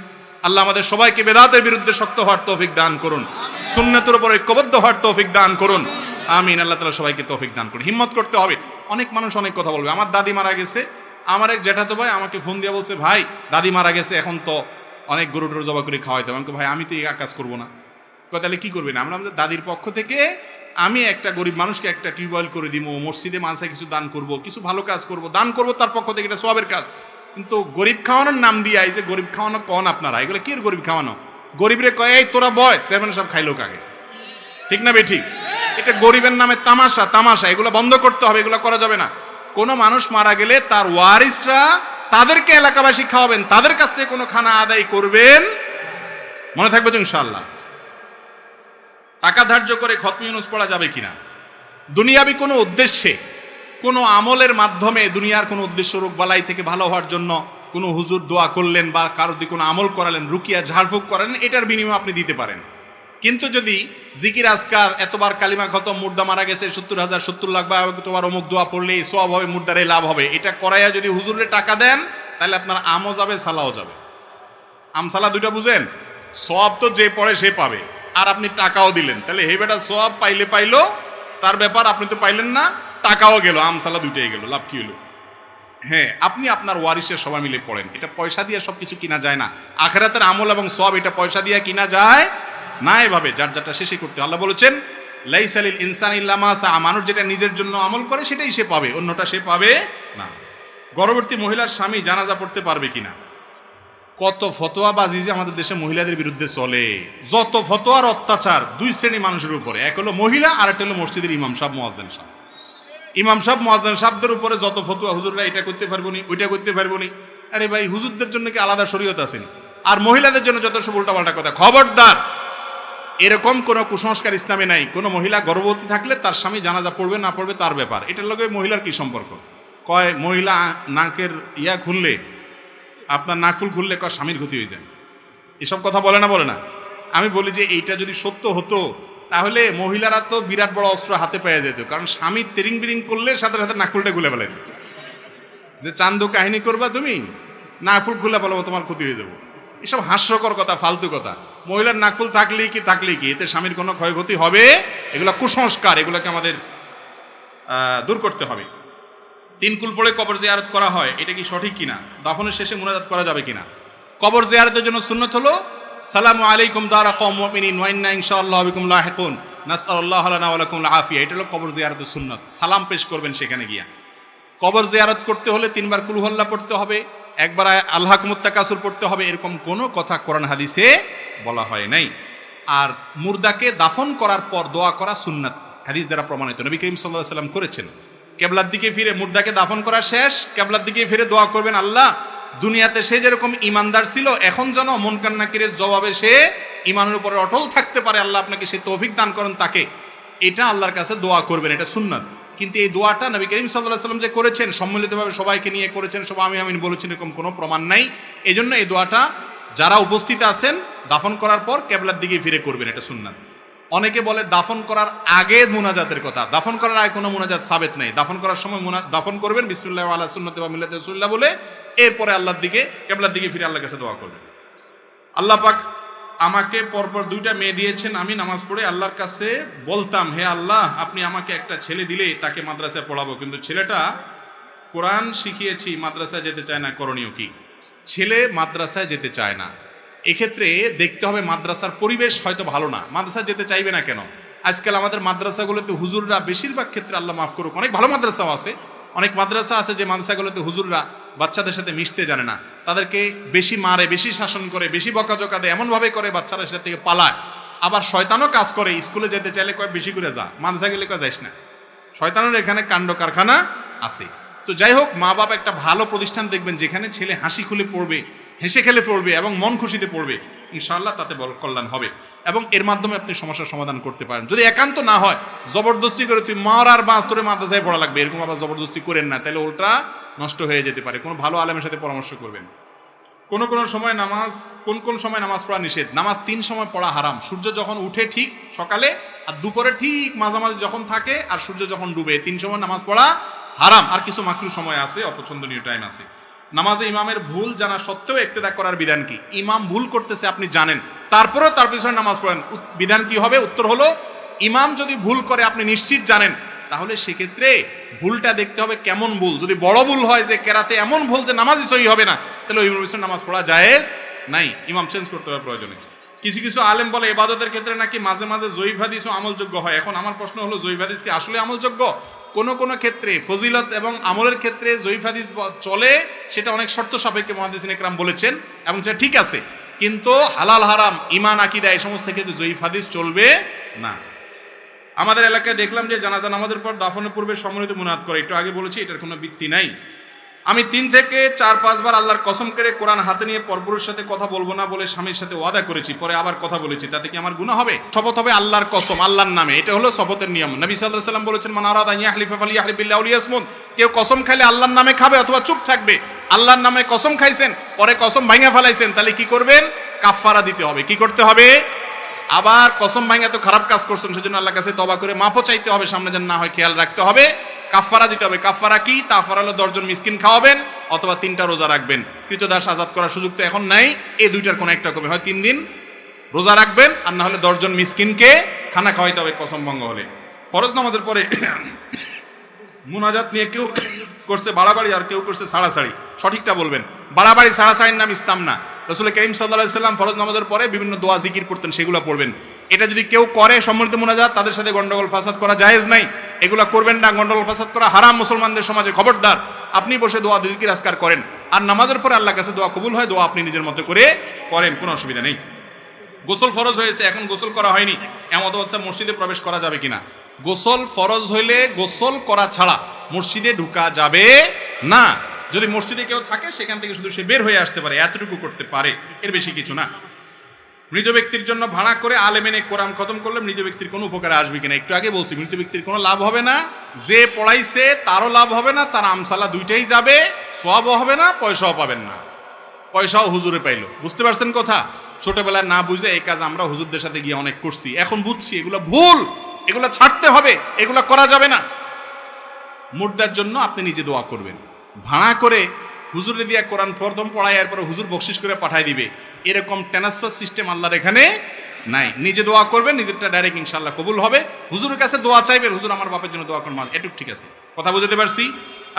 আল্লাহ আমাদের সবাইকে বেদাতের বিরুদ্ধে শক্ত হওয়ার তৌফিক দান করুন, সুন্নাতের উপর ঐক্যবদ্ধ হওয়ার তৌফিক দান করুন। আমিন। আল্লাহ তাআলা সবাইকে তৌফিক দান করুন। হিম্মত করতে হবে। অনেক মানুষ অনেক কথা বলবে। আমার দাদি মারা গেছে, আমার এক জ্যাঠাতো ভাই আমাকে ফোন দিয়ে বলছে, ভাই দাদি মারা গেছে, এখন তো অনেক গরু টরু জবা করে খাওয়াইতে হবে। ভাই আমি তো এই কাজ করবো না। তাহলে কি করবেন? আমরা আমাদের দাদির পক্ষ থেকে আমি একটা গরিব মানুষকে একটা টিউবওয়েল করে দিব, মসজিদে মানসায় কিছু দান করব, কিছু ভালো কাজ করব, দান করব তার পক্ষ থেকে, এটা সওয়াবের কাজ। কিন্তু গরিব খাওয়ানোর নাম দিয়ে এই যে গরিব খাওয়ানো কন আপনারা, এগুলো কি গরিব খাওয়ানো? গরিবরে কয় এই তোরা বয়, চেয়ারম্যান সাহেব খাইলো কাকে, ঠিক না বে ঠিক? এটা গরিবের নামে তামাশা, তামাশা। এগুলো বন্ধ করতে হবে, এগুলো করা যাবে না। কোনো মানুষ মারা গেলে তার ওয়ারিসরা তাদেরকে এলাকাবাসী খাওয়াবেন, তাদের কাছ থেকে কোনো খানা আদায় করবেন, মনে থাকবে তো ইনশাআল্লাহ। টাকা ধার্য করে খতম ইউনুস পড়া যাবে কিনা? দুনিয়াবি কোনো উদ্দেশ্যে, কোনো আমলের মাধ্যমে, দুনিয়ার কোনো উদ্দেশ্য, রোগ বালাই থেকে ভালো হওয়ার জন্য কোনো হুজুর দোয়া করলেন বা কারো দিয়ে কোনো আমল করালেন, রুকিয়া ঝাড়ফুঁক করালেন, এটার বিনিময়ে আপনি দিতে পারেন। কিন্তু যদি জিকির আজকার, এতবার কালিমা খতম, মুর্দা মারা গেছে 70,000 70 লাখ, বা তোমার অমুক দোয়া পড়লে সওয়াব হবে, মুর্দারে লাভ হবে, এটা করাইয়া যদি হুজুরে টাকা দেন, তাহলে আপনার আমও যাবে, সালাও যাবে। আমসালা দুইটা বুঝেন? সওয়াব তো যে পড়ে সে পাবে, আর আপনি টাকাও দিলেন, তাহলে হে বেটা সওয়াব পাইলে পাইলো, তার ব্যাপার, আপনি তো পাইলেন না, টাকাও গেল, আমসালা দুইটাই গেল, লাভ কি হলো? হ্যাঁ, আপনি আপনার ওয়ারিসের সবাই মিলে পড়েন। এটা পয়সা দিয়ে সব কিছু কিনা যায় না। আখিরাতের আমল এবং সওয়াব এটা পয়সা দিয়ে কিনা যায় না। এভাবে যার যারটা শেষে করতে। আল্লাহ বলেছেন লাইসা লিল ইনসানি ইল্লা মা সা, মানুষ যেটা নিজের জন্য আমল করে সেটাই সে পাবে, অন্যটা সে পাবে না। গর্ভবতী মহিলার স্বামী জানাজা পড়তে পারবে কিনা? কত ফতোয়াবাজি যে আমাদের দেশে মহিলাদের বিরুদ্ধে চলে, যত ফতোয়ার অত্যাচার 2 শ্রেণী মানুষের উপরে, এক হলো মহিলা, আর একটা হলো মসজিদের ইমাম সাহেব, মুয়াজ্জিন সাহেব। ইমাম সাহেব, মুয়াজ্জিন সাহেবদের উপরে যত ফতোয়া, হুজুররা এটা করতে পারবো নি, ওইটা করতে পারবো নি। আরে ভাই, হুজুরদের জন্য কি আলাদা শরীয়ত আসেনি? আর মহিলাদের জন্য যত সব উল্টাপাল্টা কথা। খবরদার, এরকম কোনো কুসংস্কার ইসলামে নাই। কোনো মহিলা গর্ভবতী থাকলে তার স্বামী জানাজা পড়বে না পড়বে তার ব্যাপার। এটার লগে মহিলার কি সম্পর্ক? কয় মহিলা নাকের ইয়া খুললে, আপনার নাকফুল খুললে কয় স্বামীর ক্ষতি হয়ে যায়, এসব কথা বলে না, বলে না? আমি বলি যে এইটা যদি সত্য হতো, তাহলে মহিলারা তো বিরাট বড় অস্ত্র হাতে পেয়ে যেত। কারণ স্বামী তেরিং বিরিং করলে সাথে সাথে নাকফুলটা খুলে ফেলে, যে চান্দু কাহিনী করবা তুমি, নাকফুল খুলে বলবো তোমার ক্ষতি হয়ে যাবো। এসব হাস্যকর কথা, ফালতু কথা। মহিলার নাকফুল থাকলেই কি, এতে স্বামীর কোনো ক্ষয়ক্ষতি হবে? এগুলো কুসংস্কার, এগুলোকে আমাদের দূর করতে হবে। 3 কুল পড়ে কবর জিয়ারত করা হয়, এটা কি সঠিক কিনা? দাফনের শেষে মুনাজাত করা যাবে কিনা? কবর জিয়ারতের জন্য সুন্নত হলো সালামু আলাইকুম দারা কওম মুমিনিন ওয়া ইন্না ইনশাআল্লাহু বিকুম লাহিকুন নাসআলুল্লাহ লানা ওয়া লাকুম আল আফিয়া। এটা হলো কবর জিয়ারতের সুন্নত। সালাম পেশ করবেন সেখানে গিয়া। কবর জিয়ারত করতে হলে 3 বার কুল হুয়াল্লাহ পড়তে হবে, 1 বার আল্লাহকুমুত তাকাসুর পড়তে হবে, এরকম কোনো কথা কোরআন হাদিসে বলা হয় নাই। আর মুর্দাকে দাফন করার পর দোয়া করা সুন্নাত, হাদিস দ্বারা প্রমাণিত। নবী করিম সাল্লাল্লাহু আলাইহি সাল্লাম করেছেন। কেবলার দিকে ফিরে, মুর্দাকে দাফন করা শেষ, কেবলার দিকে ফিরে দোয়া করবেন, আল্লাহ দুনিয়াতে সে যেরকম ইমানদার ছিল, এখন যেন মুনকার নাকিরের জবাবে সে ইমানের উপরে অটল থাকতে পারে, আল্লাহ আপনাকে সে তৌফিক দান করেন তাকে। এটা আল্লাহর কাছে দোয়া করবেন, এটা সুন্নাত। কিন্তু এই দোয়াটা নবী করিম সাল্লাল্লাহু আলাইহি সাল্লাম যে করেছেন, সম্মিলিতভাবে সবাইকে নিয়ে করেছেন, সবাই আমি আমিন বলেছেন, এরকম কোনো প্রমাণ নাই। এই জন্য এই দোয়াটা যারা উপস্থিত আছেন দাফন করার পর কেবলার দিকে ফিরে করবেন, এটা সুন্নাত। অনেকে বলে দাফন করার আগে মুনাজাতের কথা, দাফন করার আগে কোনো মুনাজাত সাবেত নেই। দাফন করার সময় দাফন করবেন বিসমিল্লাহ আলা সুন্নতি ওয়া মিল্লাতি রাসূলিল্লাহ বলে, এরপরে আল্লাহর দিকে, কেবলার দিকে ফিরে আল্লাহর কাছে দোয়া করবেন। আল্লাহ পাক আমাকে পরপর 2টা মেয়ে দিয়েছেন, আমি নামাজ পড়ে আল্লাহর কাছে বলতাম, হে আল্লাহ, আপনি আমাকে একটা ছেলে দিলে তাকে মাদ্রাসায় পড়াবো, কিন্তু ছেলেটা কোরআন শিখিয়েছি, মাদ্রাসায় যেতে চায় না, করণীয় কি? ছেলে মাদ্রাসায় যেতে চায় না, এক্ষেত্রে দেখতে হবে মাদ্রাসার পরিবেশ হয়তো ভালো না। মাদ্রাসা যেতে চাইবে না কেন? আজকাল আমাদের মাদ্রাসাগুলোতে হুজুররা বেশিরভাগ ক্ষেত্রে, আল্লাহ মাফ করুক, অনেক ভালো মাদ্রাসাও আছে, অনেক মাদ্রাসা আছে যে মাদ্রাসাগুলোতে হুজুররা বাচ্চাদের সাথে মিশতে জানে না, তাদেরকে বেশি মারে, বেশি শাসন করে, বেশি বকাঝকা দেয়, এমনভাবে করে বাচ্চারা সেটা থেকে পালায়। আবার শয়তানও কাজ করে, স্কুলে যেতে চাইলে কয় বেশি করে যা, মাদ্রাসা গেলে কয় যাইস না। শয়তানের এখানে কাণ্ড কারখানা আছে। তো যাই হোক, মা বাবা একটা ভালো প্রতিষ্ঠান দেখবেন যেখানে ছেলে হাসি খুলে পড়বে, হেসে খেলে পড়বে এবং মন খুশিতে পড়বে, ইনশাআল্লাহ তাতে বড় কল্যাণ হবে এবং এর মাধ্যমে আপনি সমস্যার সমাধান করতে পারেন। যদি একান্ত না হয়, জবরদস্তি করে তুই মার আর বাঁচ তোরে মাদ্রাসায় পড়া লাগবে, এরকম আবার জবরদস্তি করেন না, তাহলে উল্টা নষ্ট হয়ে যেতে পারে। কোনো ভালো আলেমের সাথে পরামর্শ করবেন। কোন সময় নামাজ, কোন সময় নামাজ পড়া নিষেধ? নামাজ 3 সময় পড়া হারাম। সূর্য যখন উঠে ঠিক সকালে, আর দুপুরে ঠিক মাঝামাঝি যখন থাকে, আর সূর্য যখন ডুবে, 3 সময় নামাজ পড়া হারাম। আর কিছু মাকরু সময় আছে, অপছন্দনীয় টাইম আছে। নামাজে ইমামের ভুল জানা সত্ত্বেও ইক্তেদা করার বিধান কি? ইমাম ভুল করতেছে আপনি জানেন, তারপরেও তার পিছনে নামাজ পড়েন, বিধান কি হবে? উত্তর হলো, ইমাম যদি ভুল করে আপনি নিশ্চিত জানেন, তাহলে সেক্ষেত্রে ভুলটা দেখতে হবে কেমন ভুল। যদি বড় ভুল হয় যে কেরাতে এমন ভুল যে নামাজই সহি হবে না, তাহলে ওই ইমামের পিছনে নামাজ পড়া জায়েজ নাই, ইমাম চেঞ্জ করতে হবে প্রয়োজনে। কিছু আলেম বলে ইবাদতের ক্ষেত্রে নাকি মাঝে মাঝে জয়ীফ হাদিসও আমলযোগ্য হয়। এখন আমার প্রশ্ন হলো, জয়ীফ হাদিস কি আসলে আমলযোগ্য? কোন ক্ষেত্রে ফজিলত এবং আমলের ক্ষেত্রে জয়ীফ হাদিস চলে, সেটা অনেক শর্ত সাপেক্ষে মুহাদ্দিসিন ইকরাম বলেছেন এবং সেটা ঠিক আছে। কিন্তু হালাল হারাম, ঈমান, আকীদা এই সমস্ত ক্ষেত্রে জয়ীফ হাদিস চলবে না। আমাদের এলাকায় দেখলাম যে জানাজা নামাজের পর দাফনের পূর্বে সম্মিলিত মুনাজাত করে, একটু আগে বলেছি এটার কোনো ভিত্তি নাই। আমি 3 থেকে 4-5 বার আল্লাহর কসম করে কোরআন হাতে নিয়ে পরপুরুষের সাথে কথা বলবো না বলে স্বামীর সাথে ওয়াদা করেছি, পরে আবার কথা বলেছি, তাতে কি আমার গুনাহ হবে? শপথ হবে আল্লাহর কসম, আল্লাহর নামে, এটা হলো শপথের নিয়ম। নবী সাল্লাল্লাহু আলাইহি ওয়াসাল্লাম বলেছেন, মান আরাদা আন ইয়াহলিফা ফালইয়াহলিফ বিল্লাহি আও লিয়াসমুত। কেউ কসম খাইলে আল্লাহর নামে খাবে অথবা চুপ থাকবে। আল্লাহর নামে কসম খাইছেন, পরে কসম ভাঙা ফেলাইছেন, তাহলে কি করবেন? কাফারা দিতে হবে। কি করতে হবে? আবার কসম ভাঙা তো খারাপ কাজ করছেন, সেজন্য আল্লাহর কাছে তওবা করে মাফও চাইতে হবে, সামনে যেন না হয় খেয়াল রাখতে হবে। কাফারা দিতে হবে। কাফারা কি? কাফারা হলো 10 জন মিসকিন খাওয়াবেন অথবা 3টা রোজা রাখবেন। কৃতদাস আজাদ করার সুযোগ তো এখন নাই, এই দুইটার কোনো একটা করবে, হয় 3 দিন রোজা রাখবেন আর না হলে 10 জন মিসকিনকে খানা খাওয়াইতে হবে কসম ভঙ্গ হলে। ফরজ নামাজের পরে মুনাজাত নিয়ে কেউ করছে বাড়াবাড়ি আর কেউ করছে ছাড়াছাড়ি, সঠিকটা বলবেন। বাড়াবাড়ি ছাড়াছাড়ির নাম ইসলাম না। রাসূল কারীম সাল্লাল্লাহু আলাইহি ওয়াসাল্লাম ফরজ নামাজের পরে বিভিন্ন দোয়া জিকির পড়তেন, সেগুলো পড়বেন। এটা যদি কেউ করে সম্মিলিত মুনাজাত, তাদের সাথে গন্ডগোল ফাসাদ করা জায়েজ নাই, এগুলা করবেন না। গন্ডগোল ফাসাদ করা হারাম মুসলমানদের সমাজে, খবরদার। আপনি বসে দোয়া জিকির আজকার করেন, আর নামাজের পরে আল্লাহর কাছে দোয়া কবুল হয়, দোয়া আপনি নিজের মতো করে করেন, কোনো অসুবিধা নেই। গোসল ফরজ হয়েছে, এখন গোসল করা হয়নি, এমন বাচ্চা মসজিদে প্রবেশ করা যাবে কিনা? গোসল ফরজ হইলে গোসল করা ছাড়া মসজিদে ঢুকা যাবে না। যদি মসজিদে কেউ থাকে, সেখান থেকে শুধু সে বের হয়ে আসতে পারে, এতটুকু করতে পারে, এর বেশি কিছু না। মৃত ব্যক্তির জন্য ভাড়া করে আলেম এনে কোরআন খতম করলে মৃত ব্যক্তির কোনো উপকারে আসবে কিনা? একটু আগে বলছি, মৃত ব্যক্তির কোনো লাভ হবে না, যে পড়াইছে তারও লাভ হবে না, তার আমসালা দুইটাই যাবে, সওয়াবও হবে না, পয়সাও পাবেন না। পয়সাও হুজুরে পাইলো। বুঝতে পারছেন কথা? ছোটবেলায় না বুঝে এই কাজ আমরা হুজুরদের সাথে গিয়ে অনেক করছি, এখন বুঝছি এগুলো ভুল, এগুলো ছাড়তে হবে, এগুলো করা যাবে না। মুর্দার জন্য আপনি নিজে দোয়া করবেন। ভাড়া করে হুজুরে দিয়া কোরআন প্রথম পড়ায়, এরপরে হুজুর বকশিস করে পাঠায় দিবে, এরকম ট্রান্সফার সিস্টেম আল্লাহর এখানে নাই। নিজে দোয়া করবেন, নিজেরটা ডাইরেক্ট ইনশাআল্লাহ কবুল হবে। হুজুরের কাছে দোয়া চাইবেন, হুজুর আমার বাপের জন্য দোয়া করুন, এটুক ঠিক আছে। কথা বুঝতে পারছি?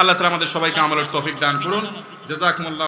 আল্লাহ তাআলা আমাদের সবাইকে আমলের তৌফিক দান করুন। জাযাকুমুল্লাহ।